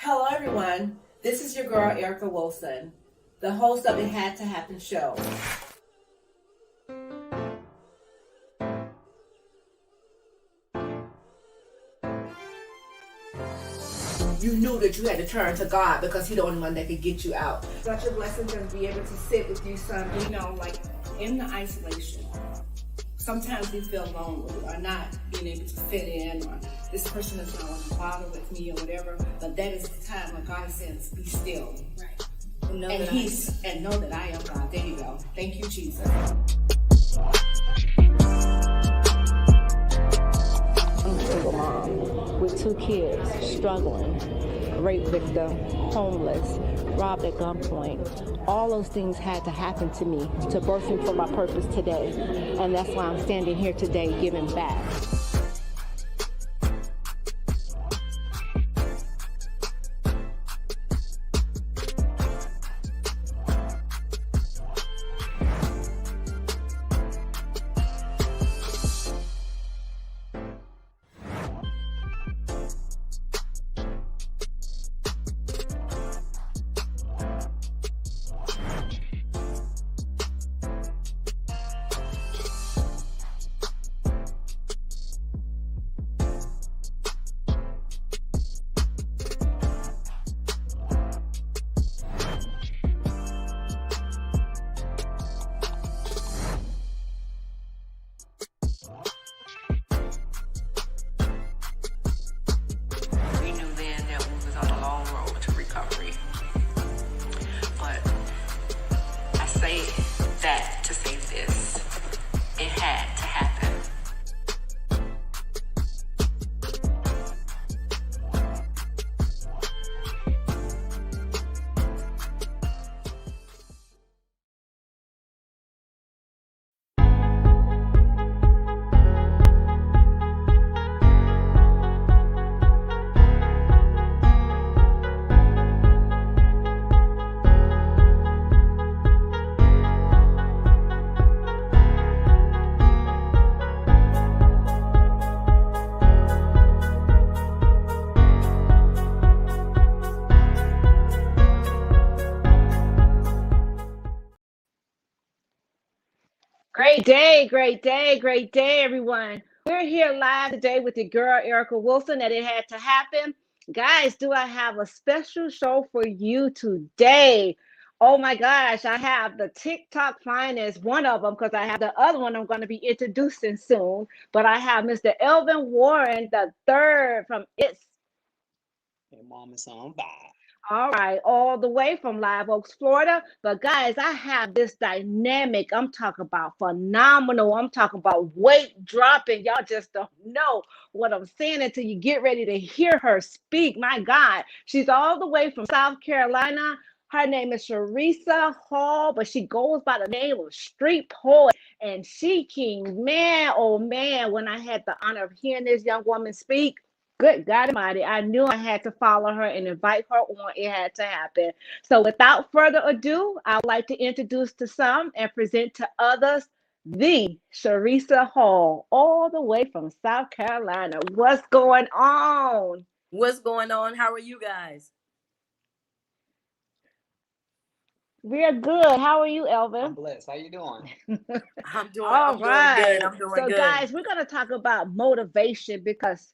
Hello, everyone. This is your girl, Erica Wilson, the host of the Had to Happen show. You knew that you had to turn to God because He's the only one that could get you out. Such a blessing to be able to sit with you, son. You know, like in the isolation, sometimes we feel lonely or not being able to fit in, or this person is not going to bother with me or whatever. But that is the time when God says, "Be still." Right. And know that I am God. There you go. Thank you, Jesus. I'm a single mom with 2 kids, struggling, rape victim, homeless, robbed at gunpoint. All those things had to happen to me to birth me for my purpose today. And that's why I'm standing here today giving back. That to say this, it had to happen. Great day, everyone. We're here live today with your girl, Erica Wilson, that it had to happen. Guys, do I have a special show for you today? Oh my gosh, I have the TikTok finest, one of them, because I have the other one I'm going to be introducing soon. But I have Mr. Elvin Warren, the third from It's. Hey, Mama's on by. All right, all the way from Live Oaks, Florida. But guys, I have this dynamic. I'm talking about phenomenal. I'm talking about weight dropping. Y'all just don't know what I'm saying until you get ready to hear her speak. My God, she's all the way from South Carolina. Her name is Charissa Hall, but she goes by the name of Street Poet. And she king, man, oh man, when I had the honor of hearing this young woman speak, good God Almighty, I knew I had to follow her and invite her on. It had to happen. So without further ado, I would like to introduce to some and present to others the Charissa Hall, all the way from South Carolina. What's going on? What's going on? How are you guys? We're good. How are you, Elvin? I'm blessed. How you doing? I'm doing All right. good. I'm doing so good. Guys, we're going to talk about motivation because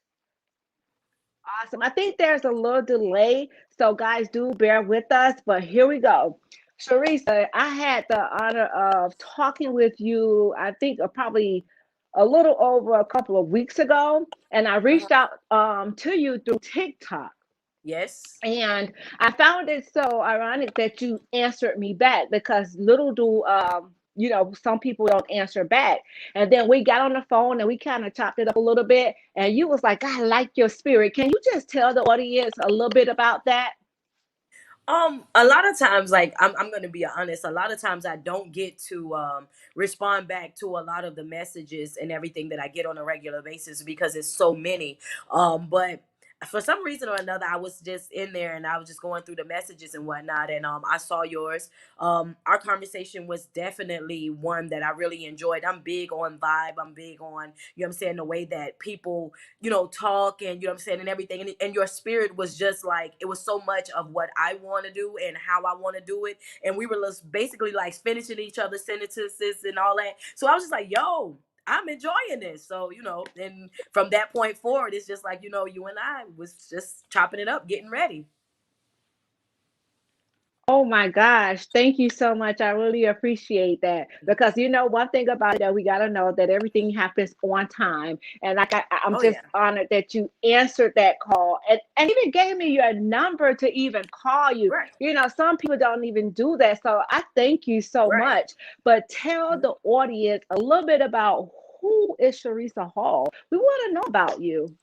awesome. I think there's a little delay, so guys, do bear with us, but here we go. Charissa, I had the honor of talking with you, I think probably a little over a couple of weeks ago, and I reached out to you through TikTok. Yes. And I found it so ironic that you answered me back because little do some people don't answer back. And then we got on the phone and we kind of chopped it up a little bit. And you was like, I like your spirit. Can you just tell the audience a little bit about that? A lot of times, like I'm gonna be honest, a lot of times I don't get to respond back to a lot of the messages and everything that I get on a regular basis because it's so many. But for some reason or another, I was just in there and I was just going through the messages and whatnot. And I saw yours. Our conversation was definitely one that I really enjoyed. I'm big on vibe. I'm big on, you know what I'm saying, the way that people, talk and, you know what I'm saying, and everything. And your spirit was just like, it was so much of what I want to do and how I want to do it. And we were just basically like finishing each other's sentences and all that. So I was just like, yo, I'm enjoying this. So, and from that point forward, it's just like, you and I was just chopping it up, getting ready. Oh my gosh, thank you so much. I really appreciate that because one thing about it that we got to know that everything happens on time. And like I'm Oh, just yeah. honored that you answered that call and even gave me your number to even call you. Right. Some people don't even do that. So I thank you so Right. much. But tell the audience a little bit about who is Charissa Hall. We want to know about you.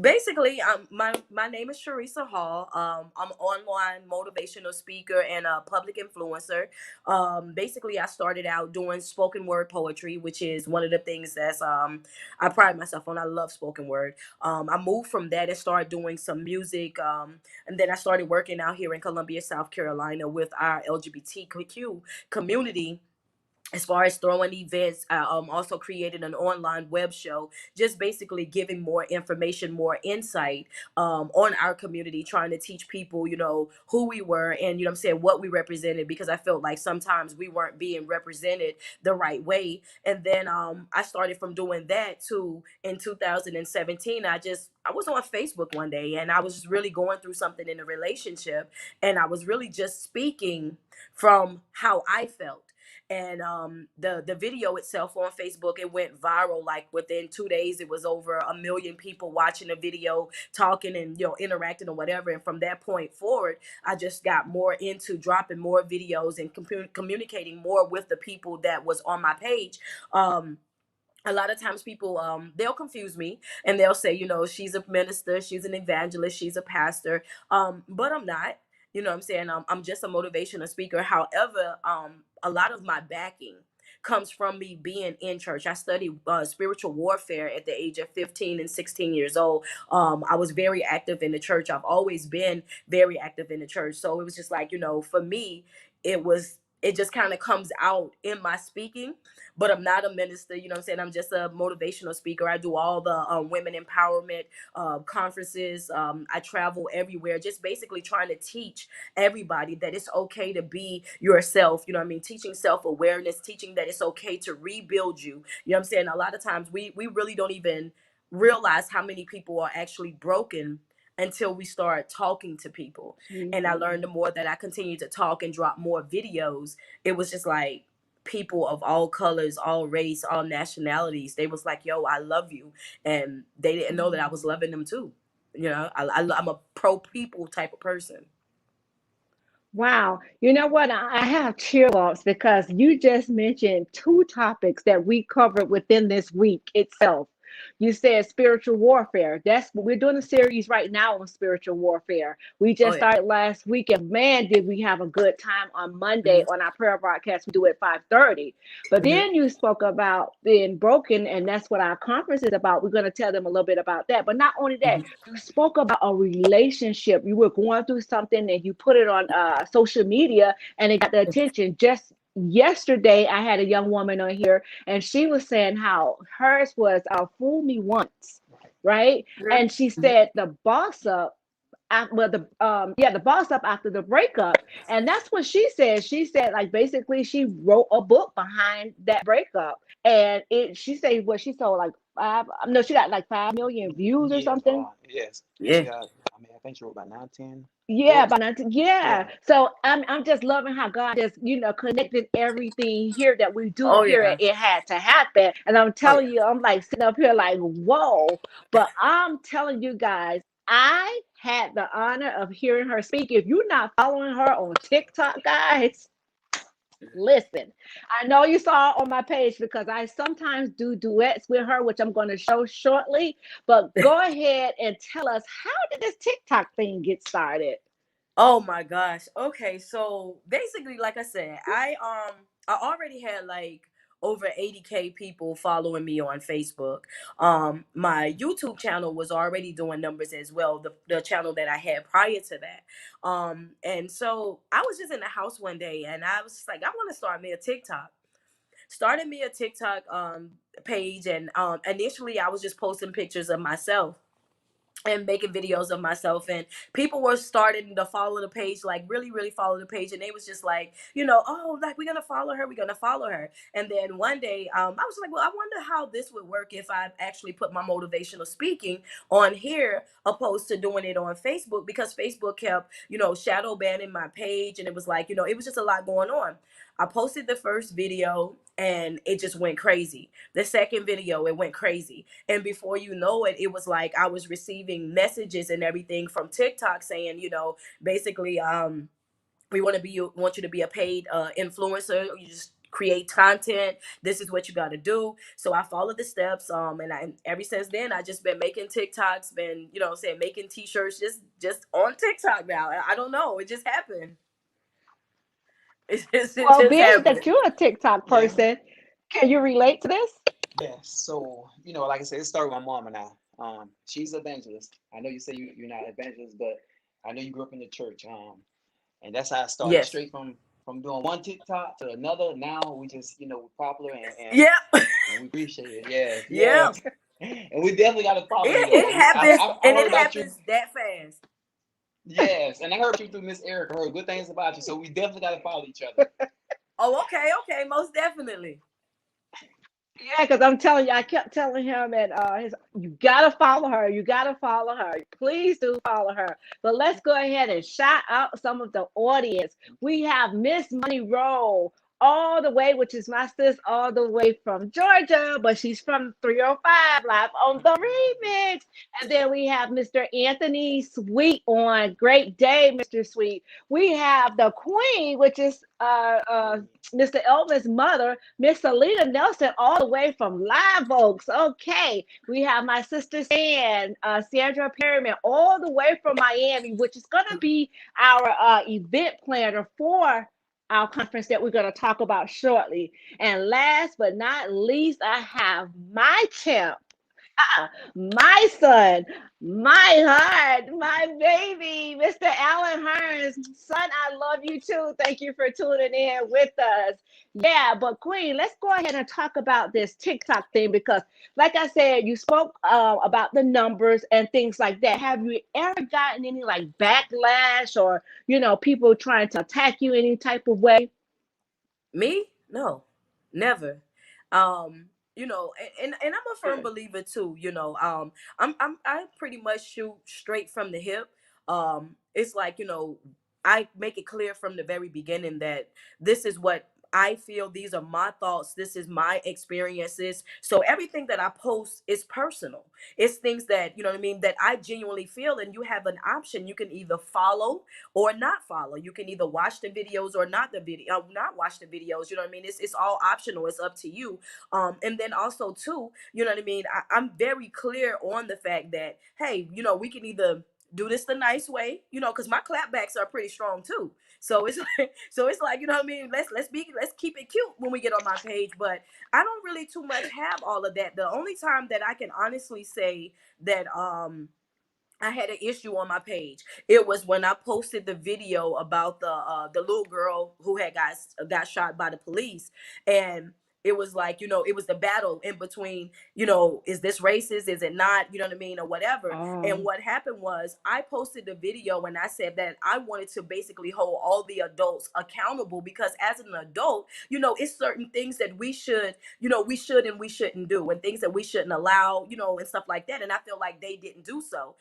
Basically, my name is Charissa Hall. I'm an online motivational speaker and a public influencer. Basically, I started out doing spoken word poetry, which is one of the things that's I pride myself on. I love spoken word. I moved from that and started doing some music. And then I started working out here in Columbia, South Carolina, with our LGBTQ community as far as throwing events. I also created an online web show, just basically giving more information, more insight on our community, trying to teach people, who we were and, what I'm saying, what we represented, because I felt like sometimes we weren't being represented the right way. And then I started from doing that to in 2017. I was on Facebook one day and I was just really going through something in a relationship. And I was really just speaking from how I felt. And the video itself on Facebook, it went viral. Like within 2 days, it was over 1 million people watching the video, talking and interacting or whatever. And from that point forward, I just got more into dropping more videos and communicating more with the people that was on my page. A lot of times people they'll confuse me and they'll say, she's a minister, she's an evangelist, she's a pastor, but I'm not. What I'm saying, I'm just a motivational speaker. However, a lot of my backing comes from me being in church. I studied spiritual warfare at the age of 15 and 16 years old. I was very active in the church. I've always been very active in the church. So it was just like, for me, it just kind of comes out in my speaking. But I'm not a minister, what I'm saying? I'm just a motivational speaker. I do all the women empowerment conferences. I travel everywhere, just basically trying to teach everybody that it's okay to be yourself. You know what I mean? Teaching self-awareness, teaching that it's okay to rebuild you. You know what I'm saying? A lot of times we really don't even realize how many people are actually broken until we start talking to people. And I learned the more that I continued to talk and drop more videos, it was just like people of all colors, all race, all nationalities, they was like, yo, I love you. And they didn't know that I was loving them too. I'm a pro people type of person. Wow. You know what? I have chill bumps because you just mentioned two topics that we covered within this week itself. You said spiritual warfare. That's what we're doing a series right now on spiritual warfare. We Oh just yeah. started last week, and man, did we have a good time on Monday Hmm. on our prayer broadcast. We do it at 5:30. But Hmm. then you spoke about being broken, and that's what our conference is about. We're going to tell them a little bit about that. But not only that, Hmm. you spoke about a relationship. You were going through something and you put it on social media and it got the attention. Just yesterday, I had a young woman on here and she was saying how hers was fool me once, right? And she said the boss up the boss up after the breakup, and that's what she said. She said like basically she wrote a book behind that breakup, and she said what she sold like five. No, she got like 5 million views or Yes, something. yes. She Yeah. got, I think she wrote about 9, 10 Yeah, books. but Yeah. yeah. So I'm just loving how God just connected everything here that we do Oh here. yeah. It had to happen, and I'm Oh telling yeah. you, I'm like sitting up here like whoa. But I'm telling you guys, I had the honor of hearing her speak. If you're not following her on TikTok, guys, listen. I know you saw on my page because I sometimes do duets with her, which I'm going to show shortly. But go ahead and tell us, how did this TikTok thing get started? Oh my gosh. Okay, so basically, like I said, I already had like over 80K people following me on Facebook. My YouTube channel was already doing numbers as well, the channel that I had prior to that. And so I was just in the house one day and I was just like, I want to start me a TikTok. Started me a TikTok page, and initially I was just posting pictures of myself and making videos of myself, and people were starting to follow the page, like really really follow the page, and they was just like, oh, like, we're gonna follow her. And then one day I was like, well, I wonder how this would work if I actually put my motivational speaking on here opposed to doing it on Facebook, because Facebook kept shadow banning my page, and it was like, it was just a lot going on. I posted the first video and it just went crazy. The second video, it went crazy. And before you know it, it was like I was receiving messages and everything from TikTok saying, basically, we want you to be a paid influencer. You just create content. This is what you got to do. So I followed the steps. And ever since then, I just been making TikToks, been, making t-shirts just on TikTok now. I don't know. It just happened. It Well, just being happened. that you're a TikTok Yeah. person, can you relate to this? Yes. So, like I said, it started with my mom and I. She's an evangelist. I know you say you're not an evangelist, but I know you grew up in the church. And that's how I started, Yes. straight from doing one TikTok to another. Now we just, we're popular and Yeah. we appreciate it. Yes, Yeah. yes. And we definitely got to follow you It, though. it happens, I and heard it about you. happens that fast. Yes, and I heard you through Miss Erica. Heard good things about you, so we definitely got to follow each other. Oh, okay, most definitely. Yeah, because I'm telling you, I kept telling him, and you gotta follow her. You gotta follow her. Please do follow her. But let's go ahead and shout out some of the audience. We have Miss Monroe all the way, which is my sis, all the way from Georgia, but she's from 305 Live on the Remix. And then we have Mr. Anthony Sweet on. Great day, Mr. Sweet. We have the Queen, which is Mr. Elvin's mother, Miss Selena Nelson, all the way from Live Oaks. Okay, we have my sister Sandra Perryman, all the way from Miami, which is going to be our event planner for our conference that we're going to talk about shortly. And last but not least, I have my champ, my son, my heart, my baby, Mr. Alan Hearns. Son, I love you too. Thank you for tuning in with us. Yeah, but Queen, let's go ahead and talk about this TikTok thing because, like I said, you spoke about the numbers and things like that. Have you ever gotten any like backlash or, people trying to attack you any type of way? Me? No, never. And I'm a firm believer too. I pretty much shoot straight from the hip. It's like I make it clear from the very beginning that this is what I feel. These are my thoughts. This is my experiences. So everything that I post is personal. It's things that what I mean, that I genuinely feel, and you have an option. You can either follow or not follow. You can either watch the videos or not watch the videos. You know what I mean? It's all optional. It's up to you. And then also too, you know what I mean? I'm very clear on the fact that, hey, we can either do this the nice way, because my clapbacks are pretty strong too. So it's like, you know what I mean? Let's keep it cute when we get on my page. But I don't really too much have all of that. The only time that I can honestly say that I had an issue on my page, it was when I posted the video about the little girl who had got shot by the police. And it was like, it was the battle in between, is this racist, is it not, you know what I mean, or whatever. And what happened was I posted the video and I said that I wanted to basically hold all the adults accountable, because as an adult, it's certain things that we should and we shouldn't do, and things that we shouldn't allow, and stuff like that. And I feel like they didn't do so.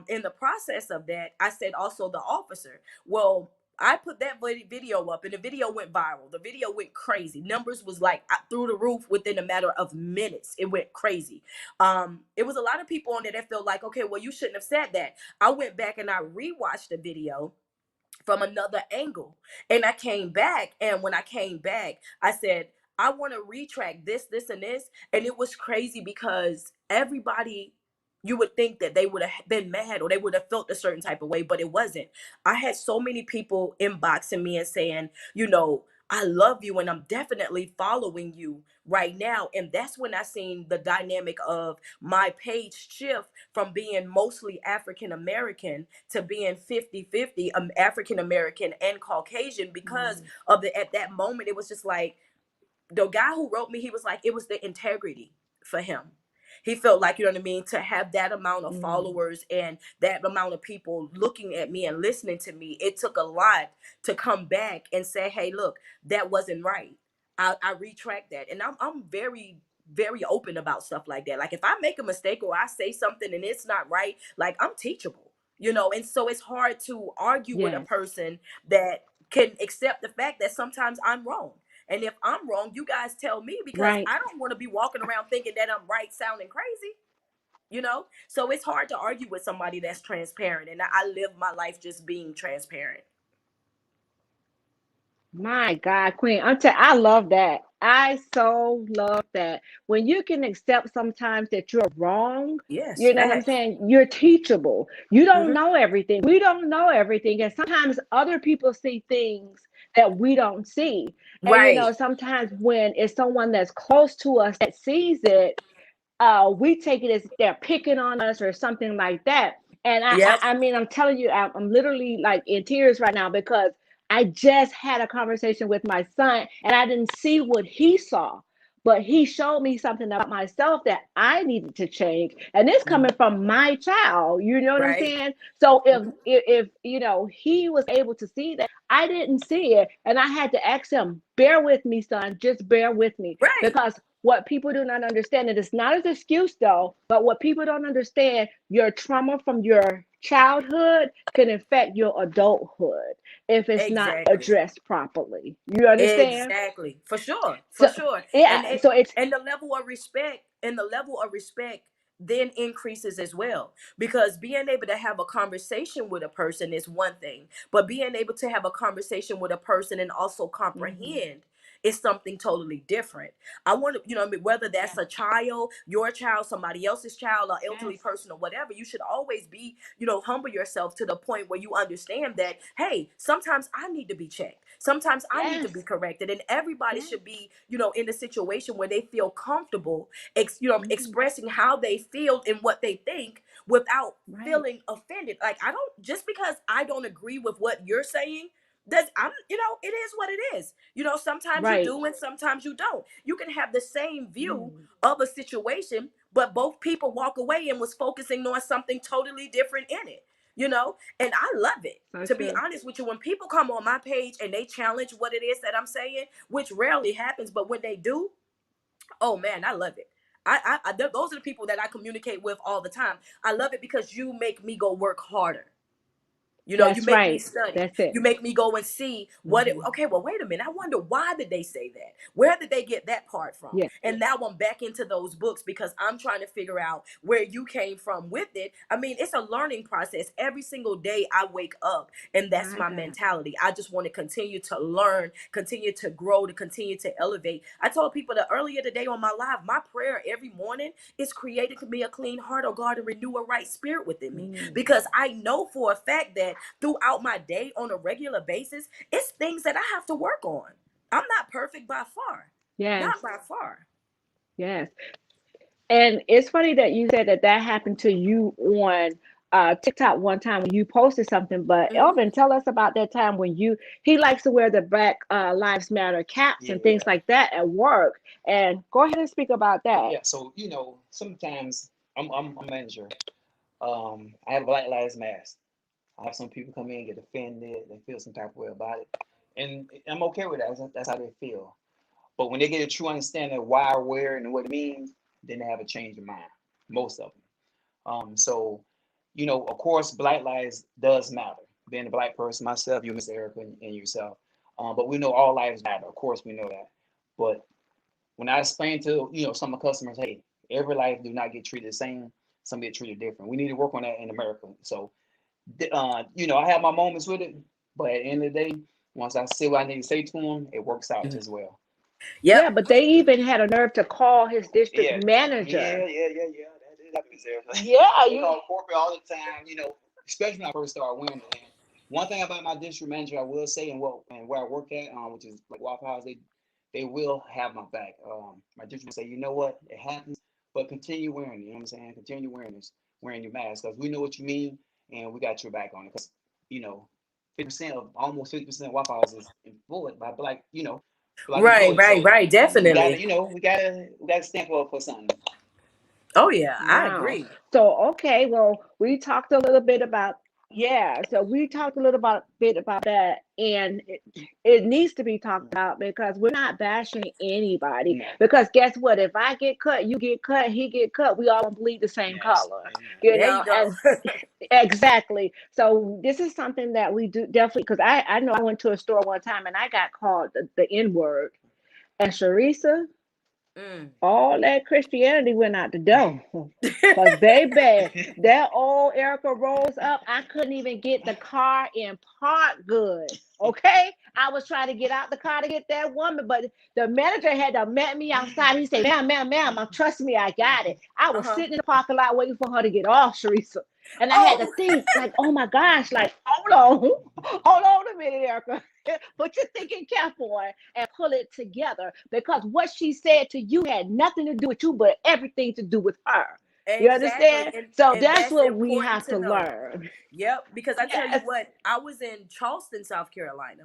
In the process of that, I said also the officer. Well, I put that video up and the video went viral. The video went crazy. Numbers was like through the roof within a matter of minutes. It went crazy. It was a lot of people on there that felt like, okay, well, you shouldn't have said that. I went back and I rewatched the video from another angle. And I came back. And when I came back, I said, I want to retract this, and this. And it was crazy because everybody, you would think that they would have been mad or they would have felt a certain type of way, but it wasn't. I had so many people inboxing me and saying, I love you and I'm definitely following you right now. And that's when I seen the dynamic of my page shift from being mostly African American to being 50-50 African American and Caucasian, because of the, at that moment, it was just like, the guy who wrote me, he was like, it was the integrity for him. He felt like, you know what I mean, to have that amount of followers and that amount of people looking at me and listening to me, it took a lot to come back and say, hey, look, that wasn't right. I retract that. And I'm very, very open about stuff like that. Like if I make a mistake or I say something and it's not right, like I'm teachable, you know. And so it's hard to argue with a Yes. person that can accept the fact that sometimes I'm wrong. And if I'm wrong, you guys tell me, because Right. I don't want to be walking around thinking that I'm right, sounding crazy, you know? So it's hard to argue with somebody that's transparent. And I live my life just being transparent. My God, Queen, I love that. I so love that. When you can accept sometimes that you're wrong, Yes, you know what I'm facts. saying? You're teachable. You don't Hmm. know everything. We don't know everything. And sometimes other people see things that we don't see. And you know, Right. sometimes when it's someone that's close to us that sees it, we take it as they're picking on us or something like that. And Yep. I mean, I'm telling you, I'm literally like in tears right now because I just had a conversation with my son and I didn't see what he saw, but he showed me something about myself that I needed to change. And it's Hmm. coming from my child. You know what I'm Right. saying? So Mhm. if you know, he was able to see that, I didn't see it. And I had to ask him, bear with me, son, just bear with me. Right. Because what people do not understand, and it's not an excuse though, but what people don't understand, your trauma from your childhood can affect your adulthood if it's not Exactly. addressed properly. You understand? Exactly. For sure. For So sure. And yeah, it, so it's and the level of respect, then increases as well, because being able to have a conversation with a person is one thing, but being able to have a conversation with a person and also mhm, comprehend is something totally different. I want to, you know, I mean, whether that's yes, a child, your child, somebody else's child, or elderly yes, person or whatever, you should always be, you know, humble yourself to the point where you understand that, hey, sometimes I need to be checked. Sometimes I need to yes, be corrected. And everybody yes, should be, you know, in a situation where they feel comfortable, mhm, expressing how they feel and what they think without right, feeling offended. Like, I don't, just because I don't agree with what you're saying, that's, I'm, you know, it is what it is. You know, sometimes you right, do and sometimes you don't. You can have the same view mm, of a situation, but both people walk away and was focusing on something totally different in it, you know. And I love it, so to be true. honest with you. When people come on my page and they challenge what it is that I'm saying, which rarely happens, but when they do, oh man, I love it. Those are the people that I communicate with all the time. I love it because you make me go work harder. You know, you That's make me right. study. That's it. You make me go and see what it, Hmm. okay, well, wait a minute. I wonder, why did they say that? Where did they get that part from? Yeah. And now I'm back into those books because I'm trying to figure out where you came from with it. I mean, it's a learning process. Every single day I wake up, and that's My my God. mentality. I just want to continue to learn, continue to grow, to continue to elevate. I told people that earlier today on my live, my prayer every morning is, created to me a clean heart, oh God, and renew a right spirit within me. Mm. Because I know for a fact that throughout my day on a regular basis, it's things that I have to work on. I'm not perfect by far. Yes. Not by far. Yes. And it's funny that you said that that happened to you on TikTok one time when you posted something. But Hmm. Elvin, tell us about that time when he likes to wear the Black Lives Matter caps and things Yeah. like that at work. And go ahead and speak about that. Yeah. So, sometimes I'm a manager. I have a Black Lives Mask. I have some people come in and get offended, they feel some type of way about it. And I'm okay with that. That's how they feel. But when they get a true understanding of why I wear it and what it means, then they have a change of mind. Most of them. So, of course, Black lives does matter. Being a Black person, myself, you, Miss Erica, and yourself. But we know all lives matter. Of course, we know that. But when I explain to some of the customers, hey, every life do not get treated the same. Some get treated different. We need to work on that in America. So, I have my moments with it, but at the end of the day, once I say what I need to say to them, it works out Mhm. just well. Yep. Yeah, but they even had a nerve to call his district Yeah, manager. yeah. That did happen, Sarah. Yeah, They you call corporate all the time, especially when I first started wearing it. One thing about my district manager, I will say, and where I work at, which is like Waffle House, they will have my back. My district will say, you know what, it happens, but continue wearing it. You know what I'm saying? Continue wearing your mask, because we know what you mean, and we got your back on it. Because 50% of almost 50% of Waffle House is employed by black, black Right, employees. right, So right. we gotta, Definitely. we gotta stand for something. Oh yeah, I Wow. agree. So okay, well, we talked a little bit about so we talked a little bit about that, and it needs to be talked about because we're not bashing anybody. No. Because guess what? If I get cut, you get cut, he get cut, we all bleed the same Yes. color, Amen. There you go. and exactly. So this is something that we do definitely because I know I went to a store one time and I got called the N word, and Charissa, Mm. all that Christianity went out the door. Cause baby, that old Erica rolls up. I couldn't even get the car in park good. Okay, I was trying to get out the car to get that woman, but the manager had to met me outside. He said, "Ma'am, trust me, I got it." I was Uh-huh. sitting in the parking lot waiting for her to get off, Charissa, and I had to Oh, think, like, "Oh my gosh, like, hold on, hold on a minute, Erica." Put your thinking cap on and pull it together because what she said to you had nothing to do with you, but everything to do with her. You exactly. understand? And So and that's that's what we important have to to know. learn. Yep, because I tell you Yes. what, I was in Charleston, South Carolina.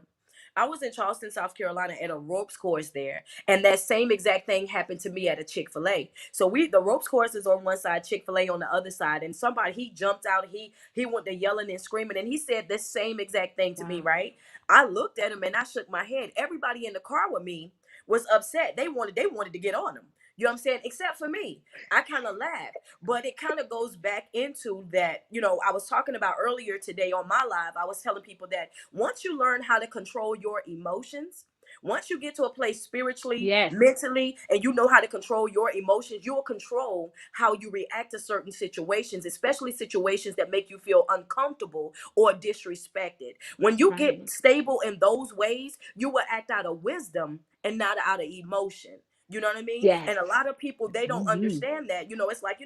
I was in Charleston, South Carolina at a ropes course there, and that same exact thing happened to me at a Chick-fil-A. So the ropes course is on one side, Chick-fil-A on the other side, and somebody he jumped out, he went to yelling and screaming, and he said the same exact thing to me, Wow. right? I looked at him and I shook my head. Everybody in the car with me was upset. They wanted to get on him. You know what I'm saying? Except for me. I kind of laughed. But it kind of goes back into that, I was talking about earlier today on my live. I was telling people that once you learn how to control your emotions, once you get to a place spiritually, Yes. mentally, and you know how to control your emotions, you will control how you react to certain situations, especially situations that make you feel uncomfortable or disrespected. When you get Right. stable in those ways, you will act out of wisdom and not out of emotion. You know what I mean? Yes. And a lot of people, they don't Hmm. understand that. It's like,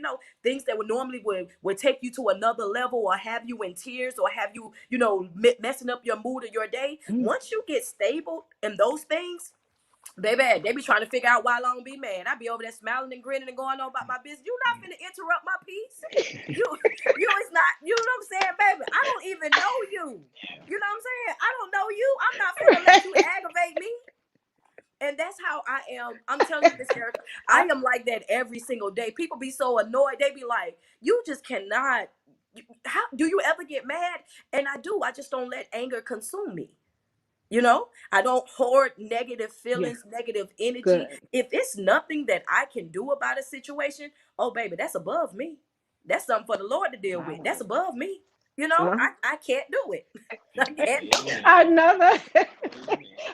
things that would normally would take you to another level or have you in tears or have you, messing up your mood or your day. Once you get stable in those things, baby, they be trying to figure out why I don't be mad. I be over there smiling and grinning and going on about my business. You not finna interrupt my peace. You, it's not, you know what I'm saying, baby? I don't even know you. You know what I'm saying? I don't know you. I'm not finna let you aggravate me. And that's how I am. I'm telling you this, Erica. I am like that every single day. People be so annoyed. They be like, you just cannot. How do you ever get mad? And I do. I just don't let anger consume me. I don't hoard negative Yeah. feelings, negative energy. Good. If it's nothing that I can do about a situation, oh, baby, that's above me. That's something for the Lord to deal with. That's Wow. above me. I can't do it. I can't do it. Amen. I know that.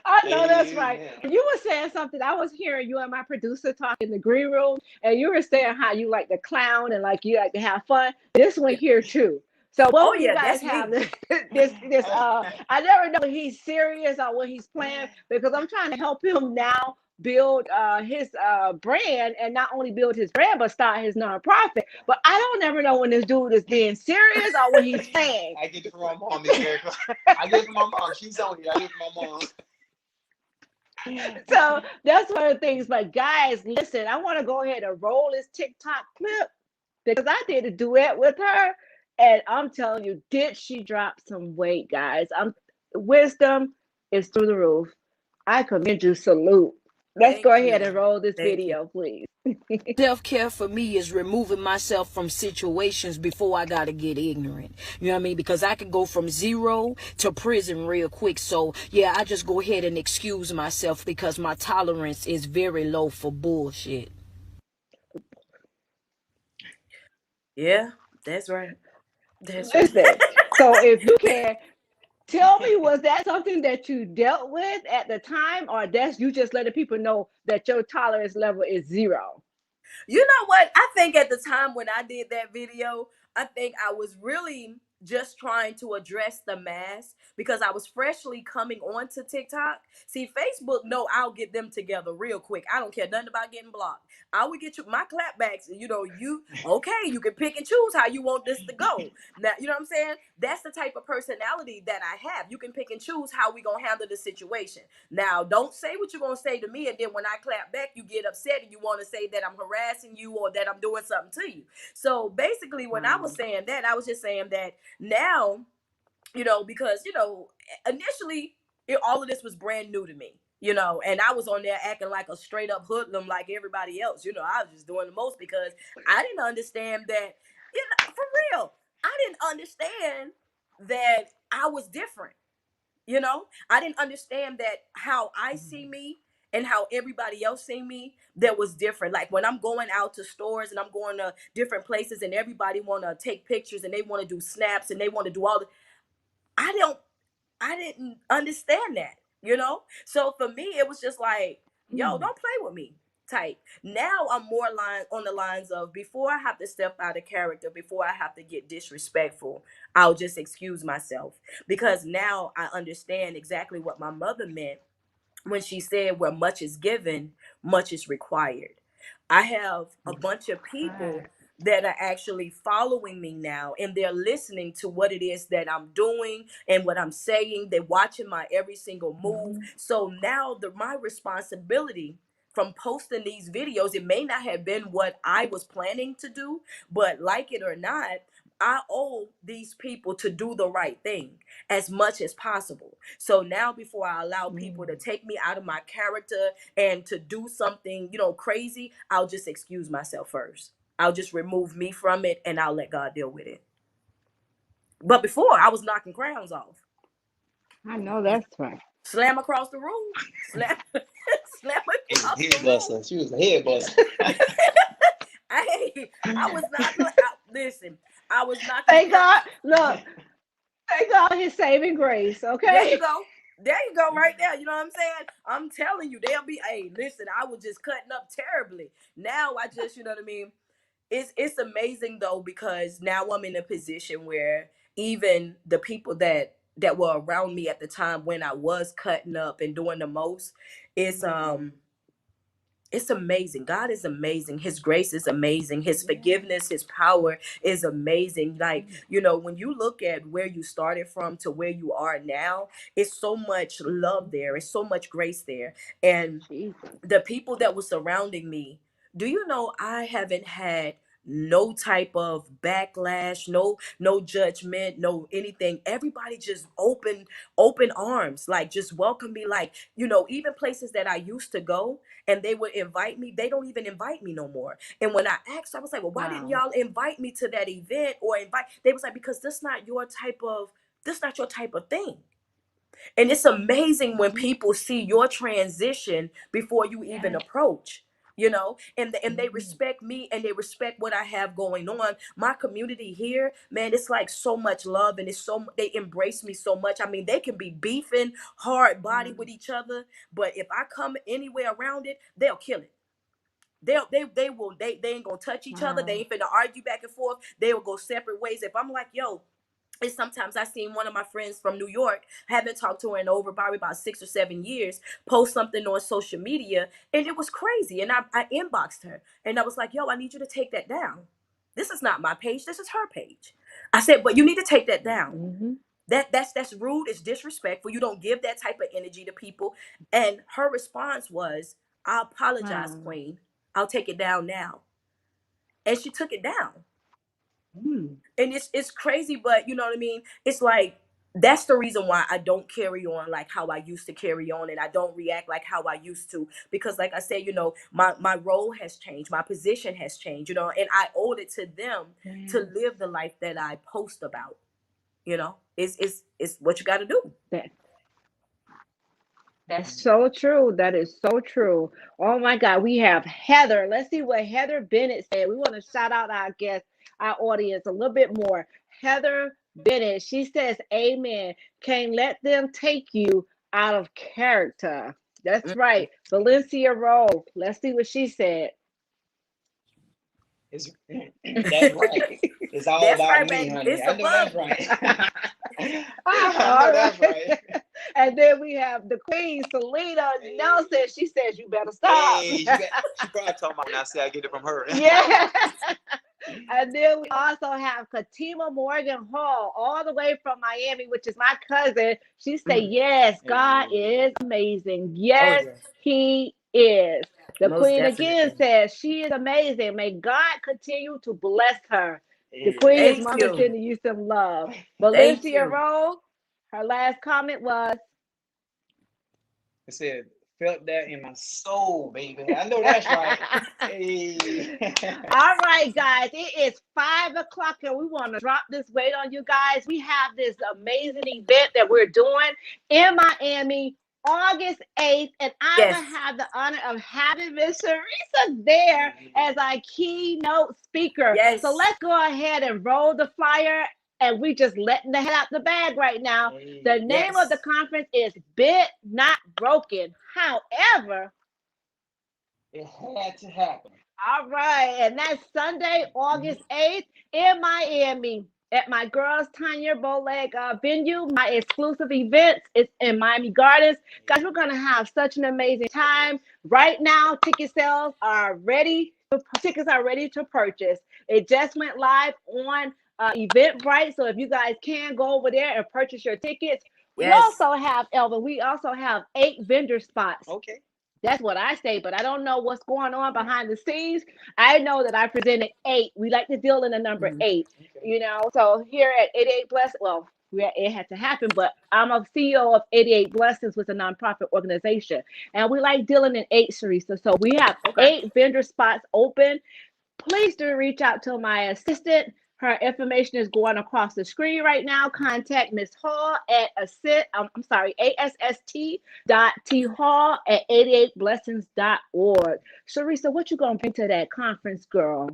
I know that's right. Amen. You were saying something. I was hearing you and my producer talk in the green room, and you were saying how you like to clown and like you like to have fun. This one Yeah. here too. So Oh, both of you yeah, guys that's have me. this I never know when he's serious or when he's playing because I'm trying to help him now build his brand and not only build his brand but start his nonprofit. But I don't ever know when this dude is being serious or when he's playing. I get it from my mom, Miss Erica. I get it from my mom. She's on here. I get it from my mom. So that's one of the things. But guys, listen, I want to go ahead and roll this TikTok clip because I did a duet with her, and I'm telling you, did she drop some weight, guys? Wisdom is through the roof. I commend you. Salute. Let's go Thank ahead you. and roll this Thank you. video, please. Self-care for me is removing myself from situations before I gotta get ignorant. You know what I mean? Because I can go from zero to prison real quick. So yeah, I just go ahead and excuse myself because my tolerance is very low for bullshit. Yeah, that's right. That's right. Listen, so if you can tell me, was that something that you dealt with at the time, or that's you just letting people know that your tolerance level is zero? You know what? I think at the time when I did that video, I think I was really just trying to address the mass because I was freshly coming onto TikTok. See, Facebook, no, I'll get them together real quick. I don't care nothing about getting blocked. I will get you my clapbacks. You okay, you can pick and choose how you want this to go. Now, you know what I'm saying? That's the type of personality that I have. You can pick and choose how we gonna handle the situation. Now, don't say what you're gonna say to me, and then when I clap back, you get upset and you want to say that I'm harassing you or that I'm doing something to you. So basically, when I was saying that, I was just saying that now, because initially all of this was brand new to me. And I was on there acting like a straight up hoodlum like everybody else. I was just doing the most because I didn't understand that, for real. I didn't understand that I was different. I didn't understand that how I see me and how everybody else see me, that was different. Like when I'm going out to stores and I'm going to different places and everybody want to take pictures and they want to do snaps and they want to do all the, I didn't understand that. So for me, it was just like, yo, don't play with me type. Now I'm more on the lines of, before I have to step out of character, before I have to get disrespectful, I'll just excuse myself, because now I understand exactly what my mother meant when she said, where much is given, much is required. I have a bunch of people that are actually following me now, and they're listening to what it is that I'm doing and what I'm saying. They're watching my every single move. So now my responsibility from posting these videos, it may not have been what I was planning to do, but like it or not, I owe these people to do the right thing as much as possible. So now, before I allow people to take me out of my character and to do something, crazy, I'll just excuse myself first. I'll just remove me from it and I'll let God deal with it. But before, I was knocking crowns off. I know that's right. Slam across the room. Slam across the room. She was a head buster. I was knocking. Listen, I was knocking. Thank God. Look, thank God his saving grace. Okay. There you go. There you go, right there. You know what I'm saying? I'm telling you, listen, I was just cutting up terribly. Now I just, you know what I mean? It's amazing though, because now I'm in a position where even the people that were around me at the time when I was cutting up and doing the most, it's amazing. God is amazing. His grace is amazing. His forgiveness, his power is amazing. Like, when you look at where you started from to where you are now, it's so much love there. It's so much grace there. And the people that were surrounding me, do you know I haven't had no type of backlash, no judgment, no anything. Everybody just open arms, like just welcome me. Like, even places that I used to go and they would invite me, they don't even invite me no more. And when I asked, I was like, well, why didn't y'all invite me to that event or they was like, because that's not your type of thing. And it's amazing when people see your transition before you even approach, and they respect me and they respect what I have going on. My community here, man, it's like so much love, and they embrace me so much. I mean, they can be beefing hard body with each other, but if I come anywhere around it, they'll kill it. They ain't gonna touch each other. They ain't finna argue back and forth. They will go separate ways. If I'm like, yo, and sometimes I seen one of my friends from New York, haven't talked to her in over probably about 6 or 7 years, post something on social media, and it was crazy. And I inboxed her, and I was like, yo, I need you to take that down. This is not my page. This is her page. I said, but you need to take that down. That's rude. It's disrespectful. You don't give that type of energy to people. And her response was, I apologize, Queen. I'll take it down now. And she took it down. And it's crazy, but you know what I mean? It's like, that's the reason why I don't carry on like how I used to carry on, and I don't react like how I used to, because like I said, my role has changed, my position has changed, and I owed it to them to live the life that I post about. It's what you got to do. That's so true. That is so true. Oh my God, we have Heather. Let's see what Heather Bennett said. We want to shout out our guest, our audience a little bit more. Heather Bennett, she says, amen. Can't let them take you out of character. That's right. Valencia Rowe. Let's see what she said. It's that's right. It's all That's about right, me, baby. honey. It's I know that's above me. right. I All know that's right. right. And then we have the Queen, Selena Nelson. She says you better stop. Hey, she probably talking about when I say I get it from her. Yeah. And then we also have Katima Morgan Hall, all the way from Miami, which is my cousin. She say, yes, God Hey, is amazing. Oh Yes, yes, he is. The most Queen again definitely. says she is amazing. May God continue to bless her. The hey, Queen is Thank Mama you. sending you some love. Thank Valencia you. Rowe, her last comment was, I said, felt that in my soul, baby. I know that's right. Hey. all right, guys, it is 5 o'clock and we want to drop this weight on you guys. We have this amazing event that we're doing in Miami August 8th, and I Yes, will have the honor of having Miss Charissa there as our keynote speaker. So yes, let's go ahead and roll the flyer, and we just letting the head out the bag right now. The Hey, name of the yes, conference is Bit Not Broken. However, it had to happen. all right, and that's Sunday, August 8th in Miami at my girls Tanya Bowleg venue. My exclusive events is in Miami Gardens. Guys, we're gonna have such an amazing time. Right now, tickets are ready to purchase. It just went live on Eventbrite, so if you guys can go over there and purchase your tickets. We yes. also have Elvin. We also have 8 vendor spots. Okay. That's what I say, but I don't know what's going on behind the scenes. I know that I presented 8. We like to deal in the number Mhm. 8, Okay. So here at 88 Bless, well, it had to happen, but I'm a CEO of 88 Blessings with a nonprofit organization, and we like dealing in 8, Charissa. So we have Okay. 8 vendor spots open. Please do reach out to my assistant. Her information is going across the screen right now. Contact Miss Hall at ASST.T Hall at 88blessings.org. Charissa, what you gonna bring to that conference, girl?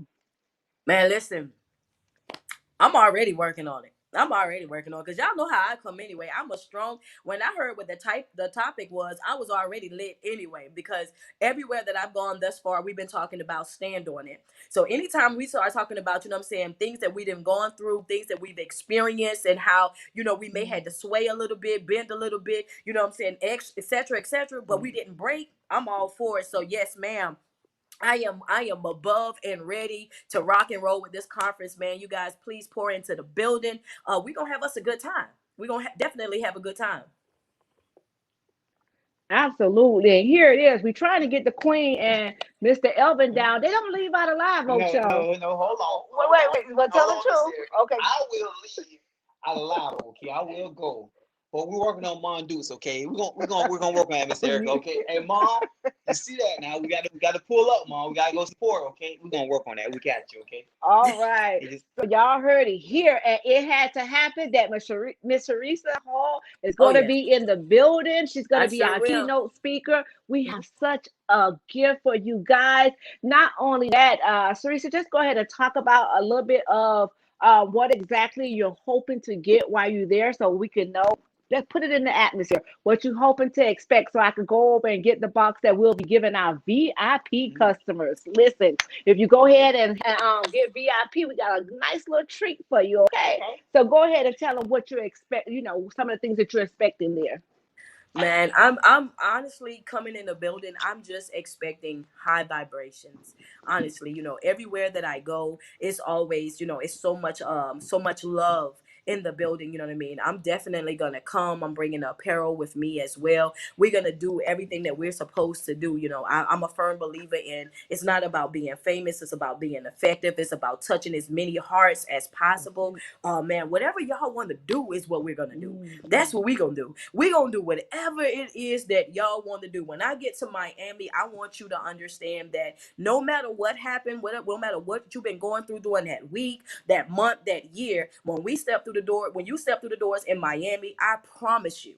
Man, listen, I'm already working on it. I'm already working on it because y'all know how I come anyway. I'm a strong. When I heard what the topic was, I was already lit anyway because everywhere that I've gone thus far, we've been talking about stand on it. So anytime we start talking about, what I'm saying, things that we've gone through, things that we've experienced, and how we may had to sway a little bit, bend a little bit, what I'm saying, etc., etc., but we didn't break. I'm all for it. So yes, ma'am. I am above and ready to rock and roll with this conference, man. You guys, please pour into the building. We're gonna have us a good time. We're gonna definitely have a good time. Absolutely. And here it is. We're trying to get the Queen and Mr. Elvin down. They don't leave out of Live Oak No, Show. no, no. Hold on. Wait. Well, tell Hold the on, Miss truth. Erica. Okay. I will leave out of line, okay? I will go. But we're working on Mondoose, okay? We're gonna work on that, Miss Erica, okay? Hey, Mom, you see that now? We gotta pull up, Mom. We gotta go support, okay? We're gonna work on that. We got you, okay? All right. It just, So y'all heard it here, and it had to happen that Miss Charissa Hall is Oh going to yes, be in the building. She's going I to be sure our will. keynote speaker. We have such a gift for you guys. Not only that, Charissa, just go ahead and talk about a little bit of what exactly you're hoping to get while you're there, so we can know. Let's put it in the atmosphere. What you hoping to expect, so I could go over and get the box that we'll be giving our VIP customers. Listen, if you go okay. ahead and get VIP, we got a nice little treat for you. Okay, Okay. so go ahead and tell them what you expect. Some of the things that you're expecting there. Man, I'm honestly coming in the building. I'm just expecting high vibrations. Honestly, everywhere that I go, it's always, it's so much love in the building. You know what I mean? I'm definitely gonna come. I'm bringing apparel with me as well. We're gonna do everything that we're supposed to do. I'm a firm believer in it's not about being famous. It's about being effective. It's about touching as many hearts as possible. Man, whatever y'all want to do is what we're gonna do. That's what we're gonna do. We're gonna do whatever it is that y'all want to do. When I get to Miami, I want you to understand that no matter what happened, no matter what you've been going through during that week, that month, that year, when we step through through the door, when you step through the doors in Miami, I promise you,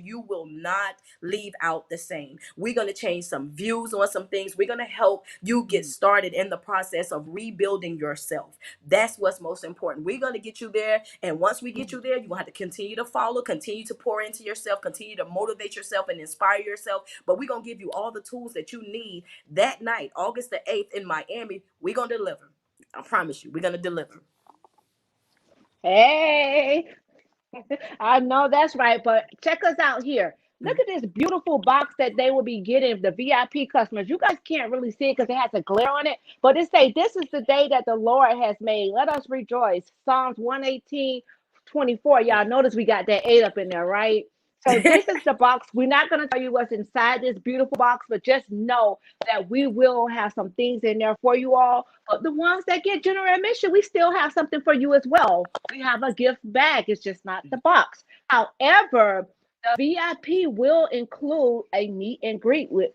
you will not leave out the same. We're going to change some views on some things. We're going to help you get started in the process of rebuilding yourself. That's what's most important. We're going to get you there. And once we get you there, you're going to have to continue to follow, continue to pour into yourself, continue to motivate yourself and inspire yourself. But we're going to give you all the tools that you need that night, August the 8th in Miami. We're going to deliver. I promise you, we're going to deliver. Hey, I know that's right, but check us out here. Look at this beautiful box that they will be getting, the VIP customers. You guys can't really see it because it has a glare on it, but it say, this is the day that the Lord has made. Let us rejoice. Psalms 118:24. Y'all notice we got that 8 up in there, right? So this is the box. We're not going to tell you what's inside this beautiful box, but just know that we will have some things in there for you all. But the ones that get general admission, we still have something for you as well. We have a gift bag. It's just not the box. However, the VIP will include a meet and greet with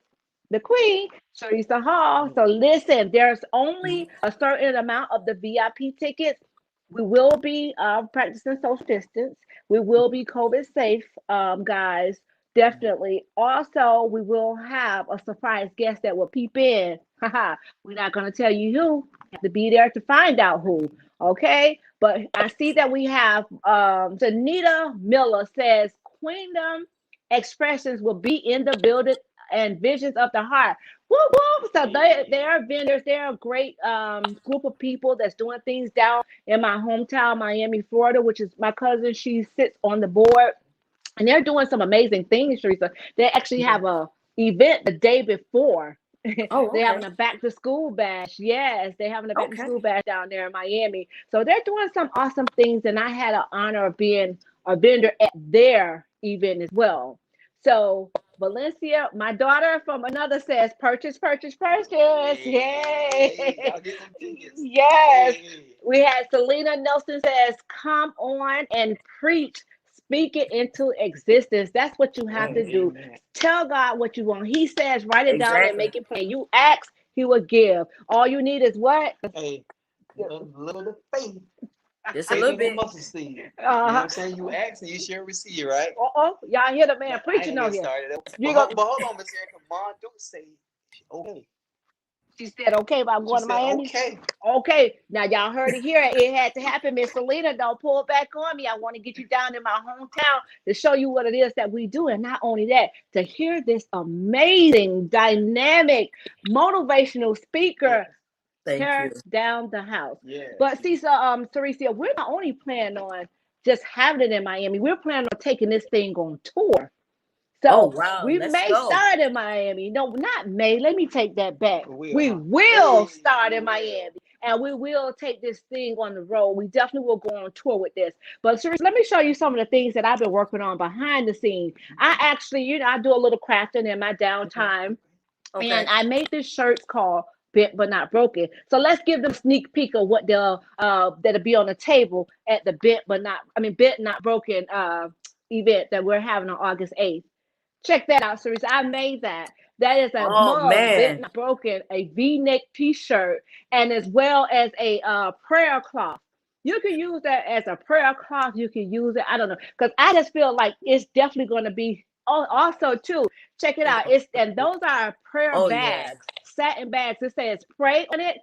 the Queen, Charissa Hall. So listen, there's only a certain amount of the VIP tickets. We will be practicing social distance. We will be COVID safe, guys. Definitely. Also, we will have a surprise guest that will peep in. We're not going to tell you who. You have to be there to find out who. Okay. But I see that we have Janita Miller says Queendom Expressions will be in the building and Visions of the Heart. Woo woo! So they are vendors. They're a great group of people that's doing things down in my hometown, Miami, Florida, which is my cousin. She sits on the board, and they're doing some amazing things, Charissa. They actually have a event the day before. Oh, okay. They're having a back to school bash. Yes, they're having a back to school bash down there in Miami. So they're doing some awesome things, and I had an honor of being a vendor at their event as well. So Valencia, my daughter from another says, purchase, purchase, purchase. Yay. Y'all get them tickets. Yes. Hey. We had Selena Nelson says, come on and preach. Speak it into existence. That's what you have to do. Amen. Tell God what you want. He says, write it down and Exactly. make it plain. You ask, he will give. All you need is what? Hey, a little bit of faith. Just a Faith little in the bit. mustard seed. You know what Uh-huh. I'm saying? You ask and you shall receive, right? Y'all hear the man Now, preaching I on ain't here. started. You But, go, but hold on, Miss Erica. Mom do say, okay. she said, okay, but I'm She going to said, Miami. okay. Okay, now y'all heard it here. It had to happen. Miss Selena, don't pull back on me. I want to get you down in my hometown to show you what it is that we do. And not only that, to hear this amazing, dynamic, motivational speaker Thank tear you. down the house. Yeah. But see, so Teresa, we're not only planning on just having it in Miami, we're planning on taking this thing on tour. Oh, So wow. we Let's may go. start in Miami. No, not may. Let me take that back. We Huh? will Hey, start we in will. Miami, and we will take this thing on the road. We definitely will go on tour with this. But seriously, let me show you some of the things that I've been working on behind the scenes. I actually, I do a little crafting in my downtime, Okay. and I made this shirt called Bent But Not Broken. So let's give them a sneak peek of what they'll that'll be on the table at the Bent Not Broken event that we're having on August 8th. Check that out, Sarisa. I made that. That is a Oh, mug, Bent man. Not Broken, a V-neck T-shirt, and as well as a prayer cloth. You can use that as a prayer cloth. You can use it. I don't know, because I just feel like it's definitely going to be. Also, too, check it out. And those are prayer Oh, yeah. bags, satin bags. It says pray on it,